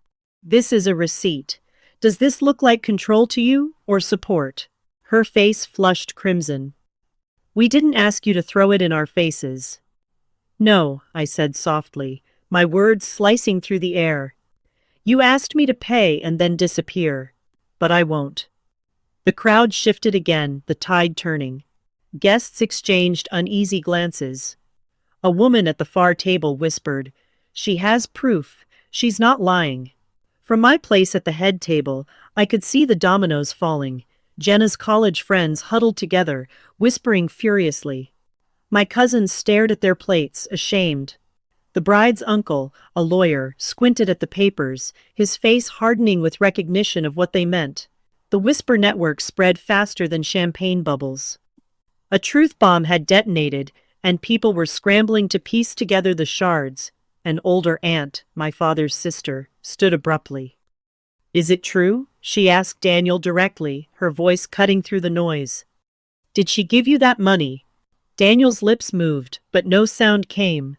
This is a receipt. Does this look like control to you, or support? Her face flushed crimson. We didn't ask you to throw it in our faces. No, I said softly, my words slicing through the air. You asked me to pay and then disappear. But I won't. The crowd shifted again, the tide turning. Guests exchanged uneasy glances. A woman at the far table whispered, She has proof. She's not lying. From my place at the head table, I could see the dominoes falling. Jenna's college friends huddled together, whispering furiously. My cousins stared at their plates, ashamed. The bride's uncle, a lawyer, squinted at the papers, his face hardening with recognition of what they meant. The whisper network spread faster than champagne bubbles. A truth bomb had detonated, and people were scrambling to piece together the shards. An older aunt, my father's sister, stood abruptly. Is it true? She asked Daniel directly, her voice cutting through the noise. Did she give you that money? Daniel's lips moved, but no sound came.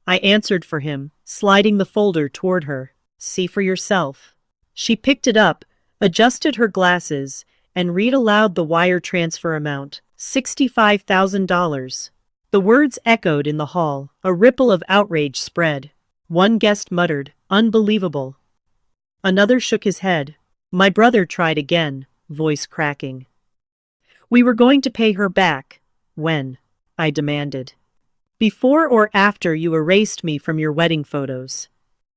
I answered for him, sliding the folder toward her. See for yourself. She picked it up, adjusted her glasses, and read aloud the wire transfer amount, $65,000. The words echoed in the hall, a ripple of outrage spread. One guest muttered, Unbelievable. Another shook his head. My brother tried again, voice cracking. We were going to pay her back. When? I demanded. Before or after you erased me from your wedding photos.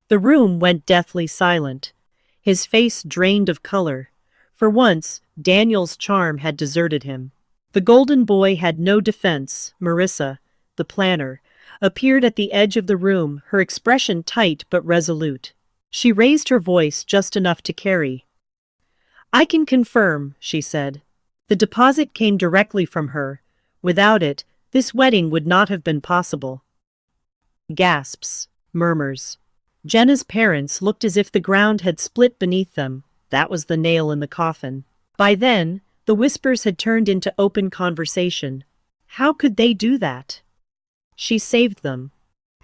The room went deathly silent. His face drained of color. For once, Daniel's charm had deserted him. The golden boy had no defense. Marissa, the planner, appeared at the edge of the room, her expression tight but resolute. She raised her voice just enough to carry. I can confirm, she said. The deposit came directly from her. Without it, this wedding would not have been possible. Gasps, murmurs. Jenna's parents looked as if the ground had split beneath them. That was the nail in the coffin. By then, the whispers had turned into open conversation. How could they do that? She saved them.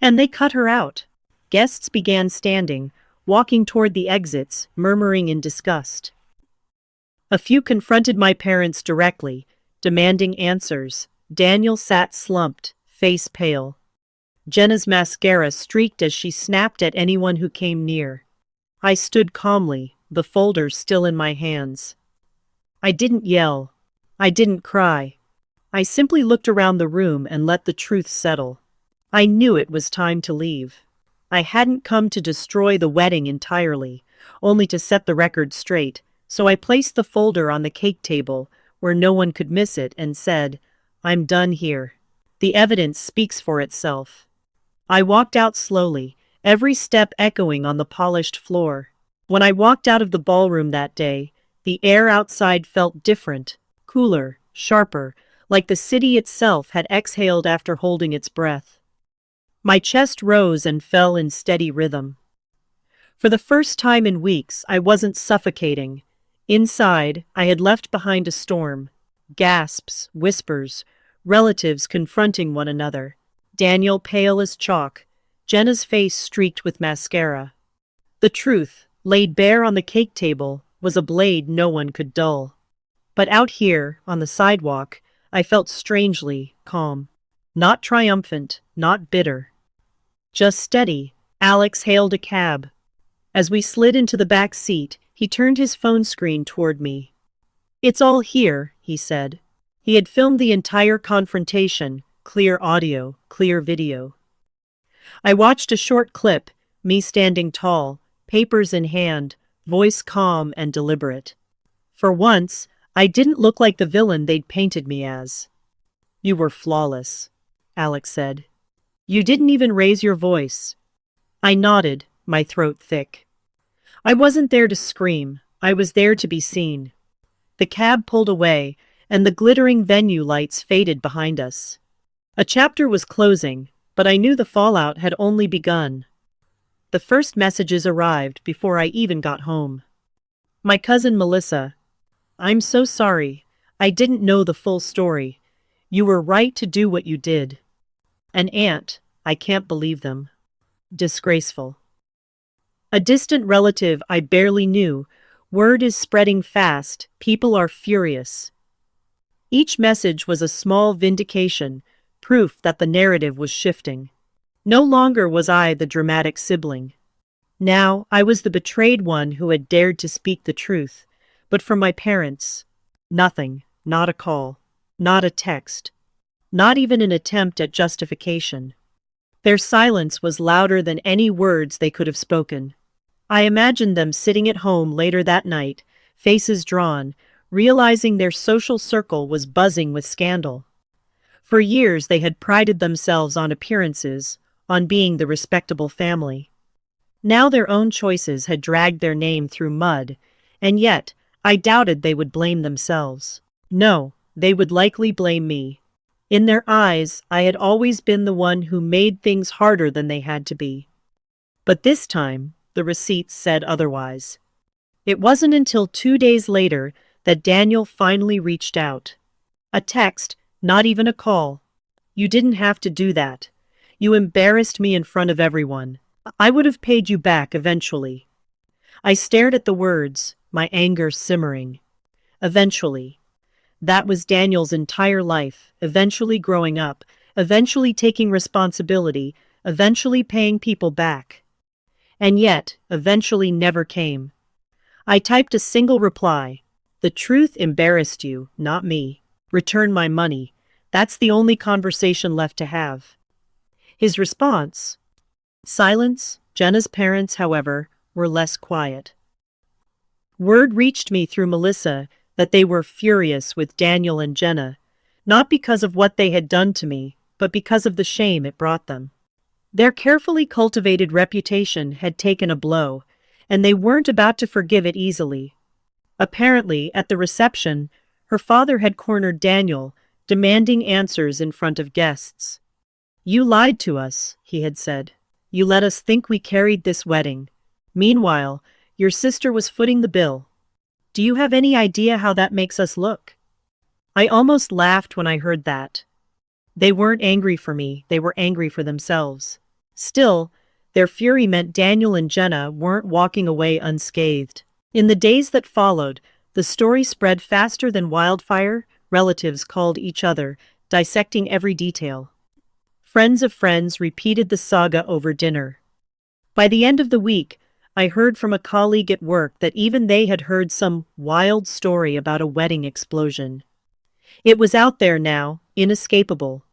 And they cut her out. Guests began standing, walking toward the exits, murmuring in disgust. A few confronted my parents directly, demanding answers. Daniel sat slumped, face pale. Jenna's mascara streaked as she snapped at anyone who came near. I stood calmly, the folder still in my hands. I didn't yell. I didn't cry. I simply looked around the room and let the truth settle. I knew it was time to leave. I hadn't come to destroy the wedding entirely, only to set the record straight, so I placed the folder on the cake table, where no one could miss it, and said, "I'm done here. The evidence speaks for itself." I walked out slowly, every step echoing on the polished floor. When I walked out of the ballroom that day, the air outside felt different, cooler, sharper, like the city itself had exhaled after holding its breath. My chest rose and fell in steady rhythm. For the first time in weeks, I wasn't suffocating. Inside, I had left behind a storm. Gasps, whispers, relatives confronting one another. Daniel pale as chalk, Jenna's face streaked with mascara. The truth, laid bare on the cake table, was a blade no one could dull. But out here, on the sidewalk, I felt strangely calm. Not triumphant, not bitter. Just steady. Alex hailed a cab. As we slid into the back seat, he turned his phone screen toward me. "It's all here," he said. He had filmed the entire confrontation, clear audio, clear video. I watched a short clip, me standing tall, papers in hand, voice calm and deliberate. For once, I didn't look like the villain they'd painted me as. "You were flawless," Alex said. "You didn't even raise your voice." I nodded, my throat thick. I wasn't there to scream, I was there to be seen. The cab pulled away, and the glittering venue lights faded behind us. A chapter was closing, but I knew the fallout had only begun. The first messages arrived before I even got home. My cousin Melissa. "I'm so sorry. I didn't know the full story. You were right to do what you did." An aunt. I can't believe them. Disgraceful. A distant relative I barely knew. "Word is spreading fast. People are furious." Each message was a small vindication, proof that the narrative was shifting. No longer was I the dramatic sibling. Now I was the betrayed one who had dared to speak the truth. But from my parents, nothing, not a call, not a text, not even an attempt at justification. Their silence was louder than any words they could have spoken. I imagined them sitting at home later that night, faces drawn, realizing their social circle was buzzing with scandal. For years they had prided themselves on appearances, on being the respectable family. Now their own choices had dragged their name through mud, and yet I doubted they would blame themselves. No, they would likely blame me. In their eyes, I had always been the one who made things harder than they had to be. But this time, the receipts said otherwise. It wasn't until 2 days later that Daniel finally reached out. A text, not even a call. "You didn't have to do that. You embarrassed me in front of everyone. I would have paid you back eventually." I stared at the words, my anger simmering. Eventually. That was Daniel's entire life, eventually growing up, eventually taking responsibility, eventually paying people back. And yet, eventually never came. I typed a single reply. "The truth embarrassed you, not me. Return my money. That's the only conversation left to have." His response? Silence. Jenna's parents, however, were less quiet. Word reached me through Melissa that they were furious with Daniel and Jenna, not because of what they had done to me, but because of the shame it brought them. Their carefully cultivated reputation had taken a blow, and they weren't about to forgive it easily. Apparently, at the reception, her father had cornered Daniel, demanding answers in front of guests. "You lied to us," he had said. "You let us think we carried this wedding. Meanwhile, your sister was footing the bill. Do you have any idea how that makes us look?" I almost laughed when I heard that. They weren't angry for me, they were angry for themselves. Still, their fury meant Daniel and Jenna weren't walking away unscathed. In the days that followed, the story spread faster than wildfire. Relatives called each other, dissecting every detail. Friends of friends repeated the saga over dinner. By the end of the week, I heard from a colleague at work that even they had heard some wild story about a wedding explosion. It was out there now, inescapable.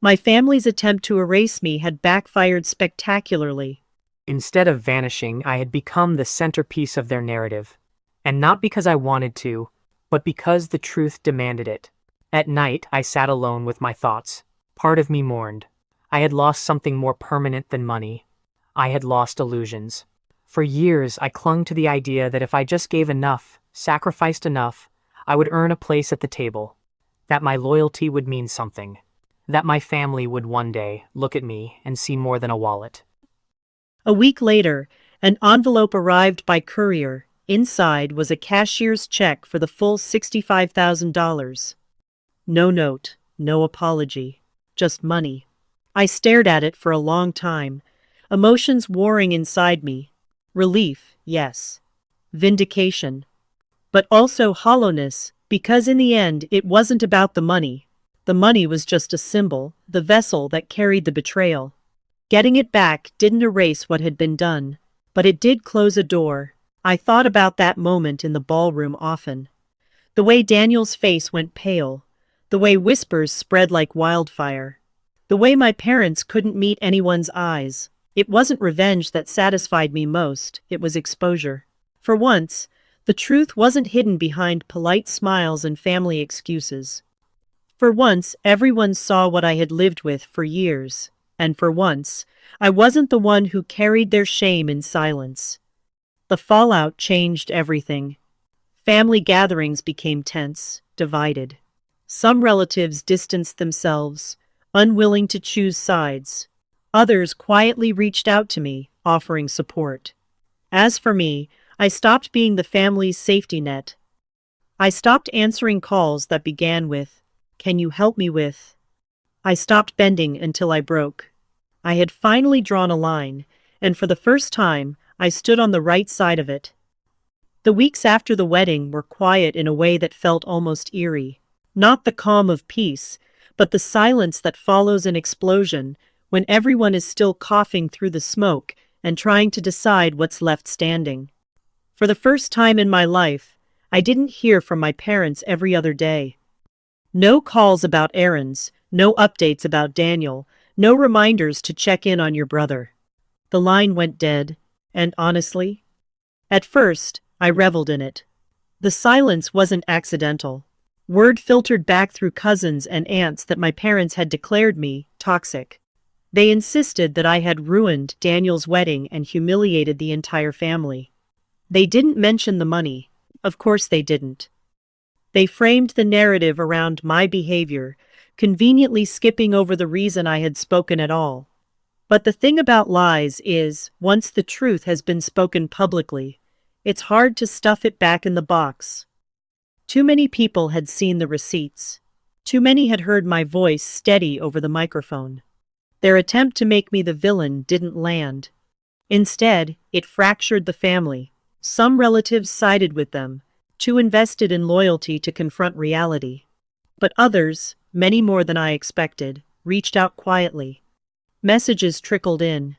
My family's attempt to erase me had backfired spectacularly. Instead of vanishing, I had become the centerpiece of their narrative. And not because I wanted to, but because the truth demanded it. At night, I sat alone with my thoughts. Part of me mourned. I had lost something more permanent than money. I had lost illusions. For years, I clung to the idea that if I just gave enough, sacrificed enough, I would earn a place at the table. That my loyalty would mean something. That my family would one day look at me and see more than a wallet. A week later, an envelope arrived by courier. Inside was a cashier's check for the full $65,000. No note, no apology, just money. I stared at it for a long time, emotions warring inside me. Relief, yes. Vindication. But also hollowness, because in the end it wasn't about the money. The money was just a symbol, the vessel that carried the betrayal. Getting it back didn't erase what had been done, but it did close a door. I thought about that moment in the ballroom often. The way Daniel's face went pale, the way whispers spread like wildfire, the way my parents couldn't meet anyone's eyes. It wasn't revenge that satisfied me most, it was exposure. For once, the truth wasn't hidden behind polite smiles and family excuses. For once, everyone saw what I had lived with for years. And for once, I wasn't the one who carried their shame in silence. The fallout changed everything. Family gatherings became tense, divided. Some relatives distanced themselves, unwilling to choose sides. Others quietly reached out to me, offering support. As for me, I stopped being the family's safety net. I stopped answering calls that began with, "Can you help me with?" I stopped bending until I broke. I had finally drawn a line, and for the first time, I stood on the right side of it. The weeks after the wedding were quiet in a way that felt almost eerie. Not the calm of peace, but the silence that follows an explosion when everyone is still coughing through the smoke and trying to decide what's left standing. For the first time in my life, I didn't hear from my parents every other day. No calls about errands, no updates about Daniel, no reminders to check in on your brother. The line went dead, and honestly, at first, I reveled in it. The silence wasn't accidental. Word filtered back through cousins and aunts that my parents had declared me toxic. They insisted that I had ruined Daniel's wedding and humiliated the entire family. They didn't mention the money. Of course they didn't. They framed the narrative around my behavior, conveniently skipping over the reason I had spoken at all. But the thing about lies is, once the truth has been spoken publicly, it's hard to stuff it back in the box. Too many people had seen the receipts. Too many had heard my voice steady over the microphone. Their attempt to make me the villain didn't land. Instead, it fractured the family. Some relatives sided with them, too invested in loyalty to confront reality. But others, many more than I expected, reached out quietly. Messages trickled in.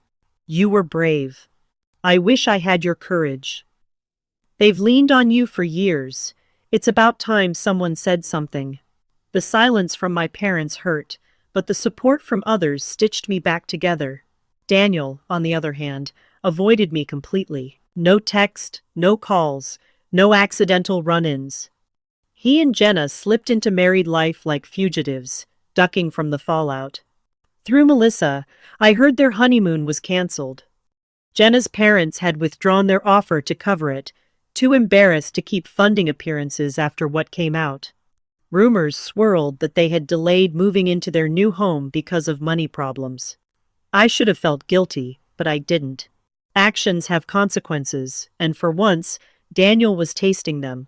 "You were brave. I wish I had your courage. They've leaned on you for years. It's about time someone said something." The silence from my parents hurt, but the support from others stitched me back together. Daniel, on the other hand, avoided me completely. No text, no calls, no accidental run-ins. He and Jenna slipped into married life like fugitives, ducking from the fallout. Through Melissa, I heard their honeymoon was canceled. Jenna's parents had withdrawn their offer to cover it, too embarrassed to keep funding appearances after what came out. Rumors swirled that they had delayed moving into their new home because of money problems. I should have felt guilty, but I didn't. Actions have consequences, and for once, Daniel was tasting them.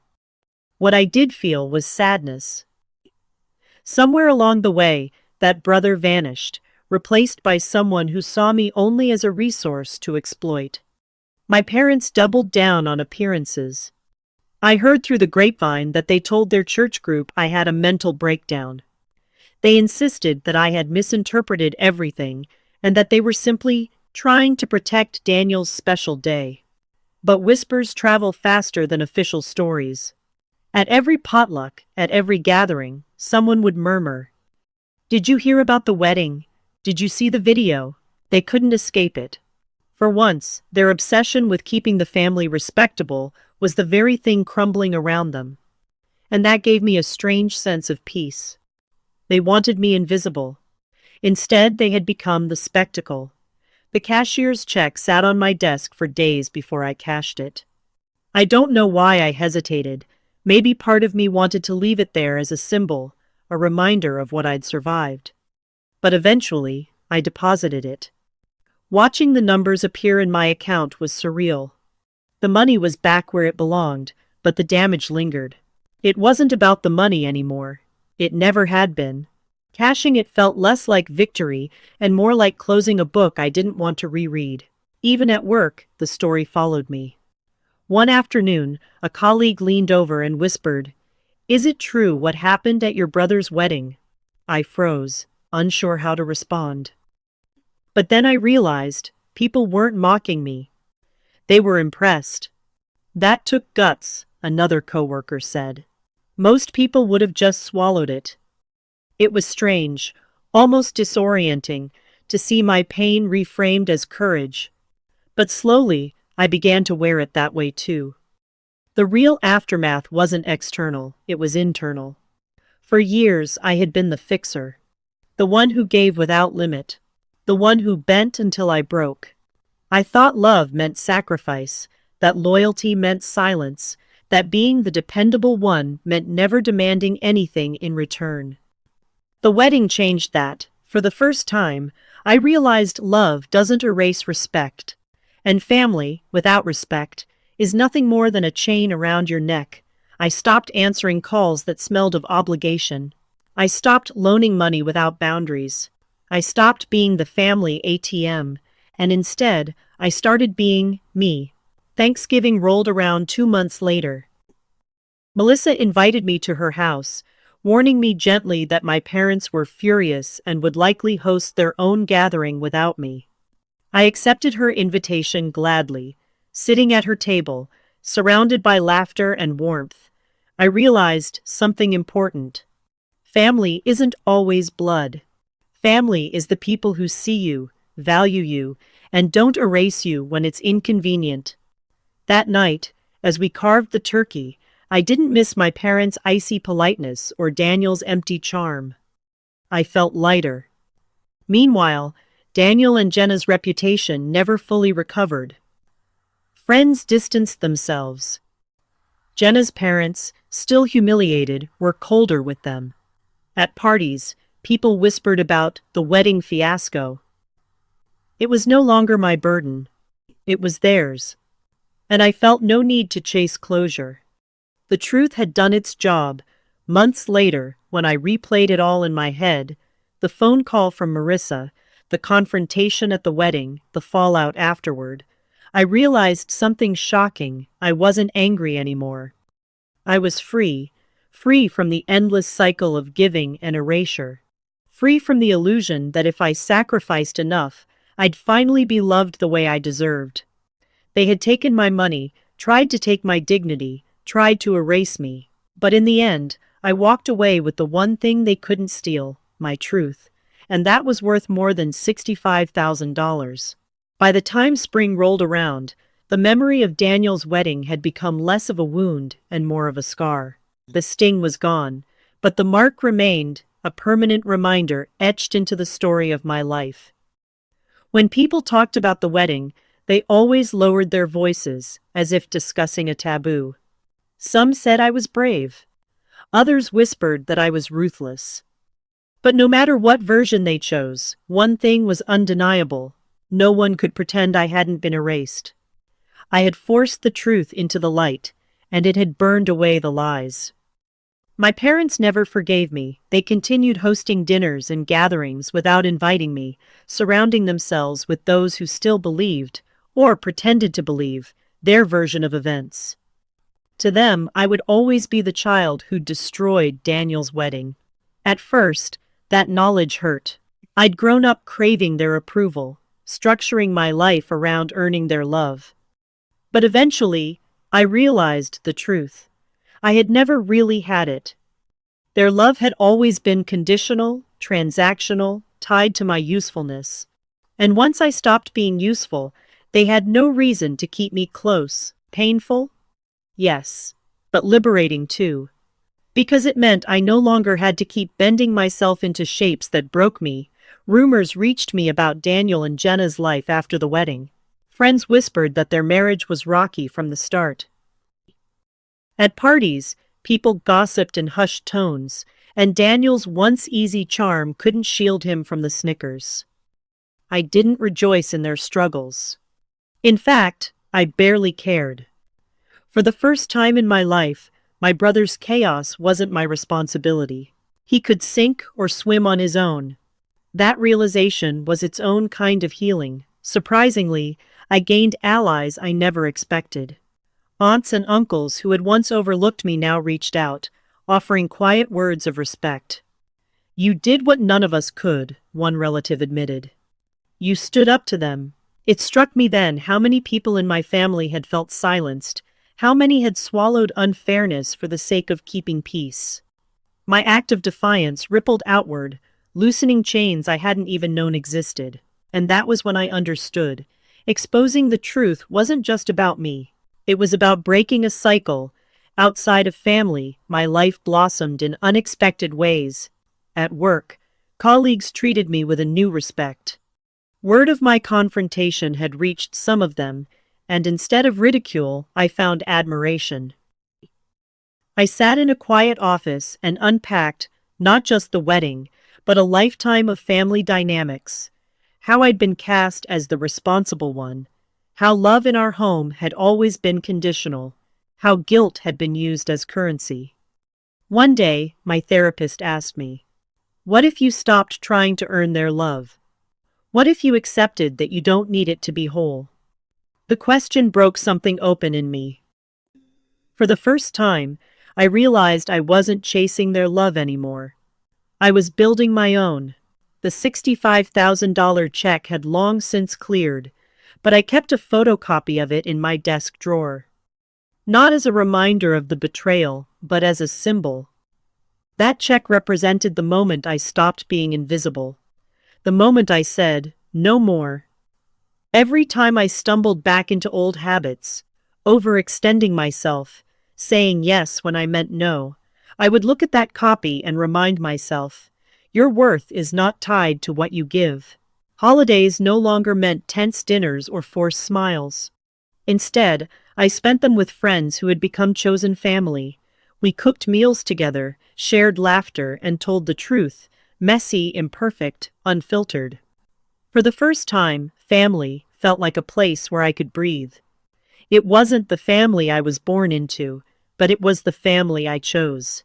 What I did feel was sadness. Somewhere along the way, that brother vanished, replaced by someone who saw me only as a resource to exploit. My parents doubled down on appearances. I heard through the grapevine that they told their church group I had a mental breakdown. They insisted that I had misinterpreted everything and that they were simply trying to protect Daniel's special day. But whispers travel faster than official stories. At every potluck, at every gathering, someone would murmur, "Did you hear about the wedding? Did you see the video?" They couldn't escape it. For once, their obsession with keeping the family respectable was the very thing crumbling around them. And that gave me a strange sense of peace. They wanted me invisible. Instead, they had become the spectacle. The cashier's check sat on my desk for days before I cashed it. I don't know why I hesitated. Maybe part of me wanted to leave it there as a symbol, a reminder of what I'd survived. But eventually, I deposited it. Watching the numbers appear in my account was surreal. The money was back where it belonged, but the damage lingered. It wasn't about the money anymore. It never had been. Cashing it felt less like victory and more like closing a book I didn't want to reread. Even at work, the story followed me. One afternoon, a colleague leaned over and whispered, "Is it true what happened at your brother's wedding?" I froze, unsure how to respond. But then I realized people weren't mocking me. They were impressed. "That took guts," another coworker said. "Most people would have just swallowed it." It was strange, almost disorienting, to see my pain reframed as courage. But slowly, I began to wear it that way too. The real aftermath wasn't external, it was internal. For years, I had been the fixer. The one who gave without limit. The one who bent until I broke. I thought love meant sacrifice, that loyalty meant silence, that being the dependable one meant never demanding anything in return. The wedding changed that. For the first time, I realized love doesn't erase respect. And family, without respect, is nothing more than a chain around your neck. I stopped answering calls that smelled of obligation. I stopped loaning money without boundaries. I stopped being the family ATM, and instead, I started being me. Thanksgiving rolled around 2 months later. Melissa invited me to her house, warning me gently that my parents were furious and would likely host their own gathering without me. I accepted her invitation gladly, sitting at her table, surrounded by laughter and warmth. I realized something important. Family isn't always blood. Family is the people who see you, value you, and don't erase you when it's inconvenient. That night, as we carved the turkey, I didn't miss my parents' icy politeness or Daniel's empty charm. I felt lighter. Meanwhile, Daniel and Jenna's reputation never fully recovered. Friends distanced themselves. Jenna's parents, still humiliated, were colder with them. At parties, people whispered about the wedding fiasco. It was no longer my burden. It was theirs. And I felt no need to chase closure. The truth had done its job. Months later, when I replayed it all in my head, the phone call from Marissa, the confrontation at the wedding, the fallout afterward, I realized something shocking. I wasn't angry anymore. I was free, free from the endless cycle of giving and erasure, free from the illusion that if I sacrificed enough, I'd finally be loved the way I deserved. They had taken my money, tried to take my dignity, tried to erase me. But in the end, I walked away with the one thing they couldn't steal, my truth. And that was worth more than $65,000. By the time spring rolled around, the memory of Daniel's wedding had become less of a wound and more of a scar. The sting was gone, but the mark remained, a permanent reminder etched into the story of my life. When people talked about the wedding, They always lowered their voices, as if discussing a taboo. Some said I was brave. Others whispered that I was ruthless. But no matter what version they chose, one thing was undeniable. No one could pretend I hadn't been erased. I had forced the truth into the light, and it had burned away the lies. My parents never forgave me. They continued hosting dinners and gatherings without inviting me, surrounding themselves with those who still believed, or pretended to believe, their version of events. To them, I would always be the child who destroyed Daniel's wedding. At first, that knowledge hurt. I'd grown up craving their approval, structuring my life around earning their love. But eventually, I realized the truth. I had never really had it. Their love had always been conditional, transactional, tied to my usefulness. And once I stopped being useful, they had no reason to keep me close. Painful? Yes, but liberating too. Because it meant I no longer had to keep bending myself into shapes that broke me. Rumors reached me about Daniel and Jenna's life after the wedding. Friends whispered that their marriage was rocky from the start. At parties, people gossiped in hushed tones, and Daniel's once easy charm couldn't shield him from the snickers. I didn't rejoice in their struggles. In fact, I barely cared. For the first time in my life, my brother's chaos wasn't my responsibility. He could sink or swim on his own. That realization was its own kind of healing. Surprisingly, I gained allies I never expected. Aunts and uncles who had once overlooked me now reached out, offering quiet words of respect. "You did what none of us could," one relative admitted. "You stood up to them." It struck me then how many people in my family had felt silenced, how many had swallowed unfairness for the sake of keeping peace. My act of defiance rippled outward, loosening chains I hadn't even known existed. And that was when I understood. Exposing the truth wasn't just about me. It was about breaking a cycle. Outside of family, my life blossomed in unexpected ways. At work, colleagues treated me with a new respect. Word of my confrontation had reached some of them, and instead of ridicule, I found admiration. I sat in a quiet office and unpacked not just the wedding, but a lifetime of family dynamics. How I'd been cast as the responsible one. How love in our home had always been conditional. How guilt had been used as currency. One day, my therapist asked me, "What if you stopped trying to earn their love? What if you accepted that you don't need it to be whole?" The question broke something open in me. For the first time, I realized I wasn't chasing their love anymore. I was building my own. The $65,000 check had long since cleared, but I kept a photocopy of it in my desk drawer. Not as a reminder of the betrayal, but as a symbol. That check represented the moment I stopped being invisible. The moment I said, "No more." Every time I stumbled back into old habits, overextending myself, saying yes when I meant no, I would look at that copy and remind myself, your worth is not tied to what you give. Holidays no longer meant tense dinners or forced smiles. Instead, I spent them with friends who had become chosen family. We cooked meals together, shared laughter, and told the truth, messy, imperfect, unfiltered. For the first time, family felt like a place where I could breathe. It wasn't the family I was born into, but it was the family I chose.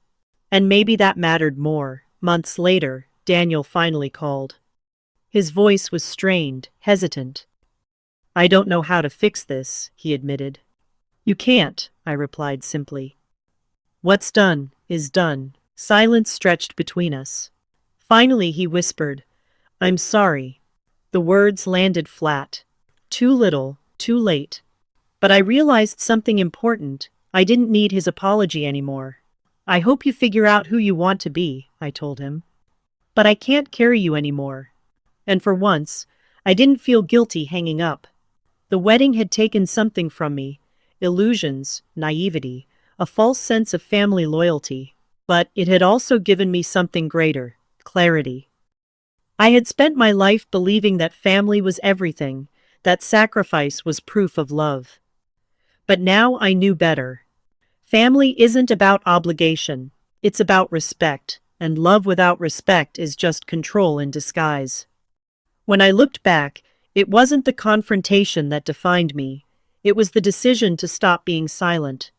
And maybe that mattered more. Months later, Daniel finally called. His voice was strained, hesitant. "I don't know how to fix this," he admitted. "You can't," I replied simply. "What's done is done." Silence stretched between us. Finally he whispered, "I'm sorry." The words landed flat. Too little, too late. But I realized something important. I didn't need his apology anymore. "I hope you figure out who you want to be," I told him. "But I can't carry you anymore." And for once, I didn't feel guilty hanging up. The wedding had taken something from me, illusions, naivety, a false sense of family loyalty. But it had also given me something greater, clarity. I had spent my life believing that family was everything, that sacrifice was proof of love. But now I knew better. Family isn't about obligation, it's about respect, and love without respect is just control in disguise. When I looked back, it wasn't the confrontation that defined me, it was the decision to stop being silent.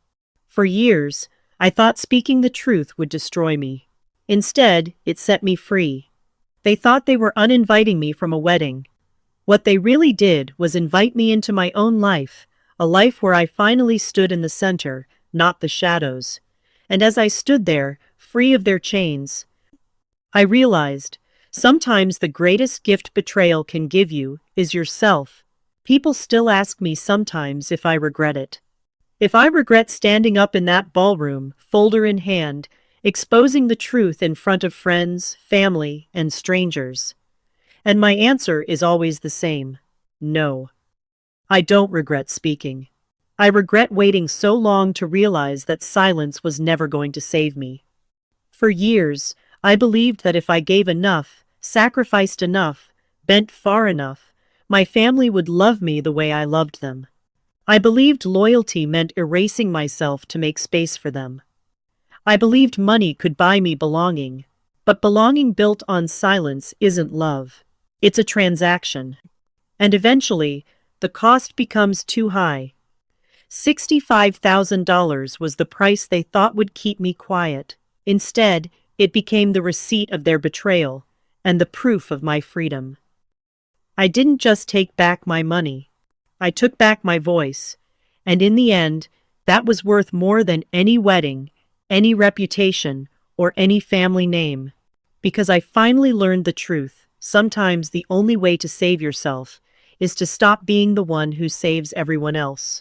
For years, I thought speaking the truth would destroy me. Instead, it set me free. They thought they were uninviting me from a wedding. What they really did was invite me into my own life, a life where I finally stood in the center, not the shadows. And as I stood there, free of their chains, I realized, sometimes the greatest gift betrayal can give you is yourself. People still ask me sometimes if I regret it. If I regret standing up in that ballroom, folder in hand, exposing the truth in front of friends, family, and strangers. And my answer is always the same. No. I don't regret speaking. I regret waiting so long to realize that silence was never going to save me. For years, I believed that if I gave enough, sacrificed enough, bent far enough, my family would love me the way I loved them. I believed loyalty meant erasing myself to make space for them. I believed money could buy me belonging. But belonging built on silence isn't love. It's a transaction. And eventually, the cost becomes too high. $65,000 was the price they thought would keep me quiet. Instead, it became the receipt of their betrayal and the proof of my freedom. I didn't just take back my money. I took back my voice. And in the end, that was worth more than any wedding, any reputation, or any family name. Because I finally learned the truth. Sometimes the only way to save yourself is to stop being the one who saves everyone else.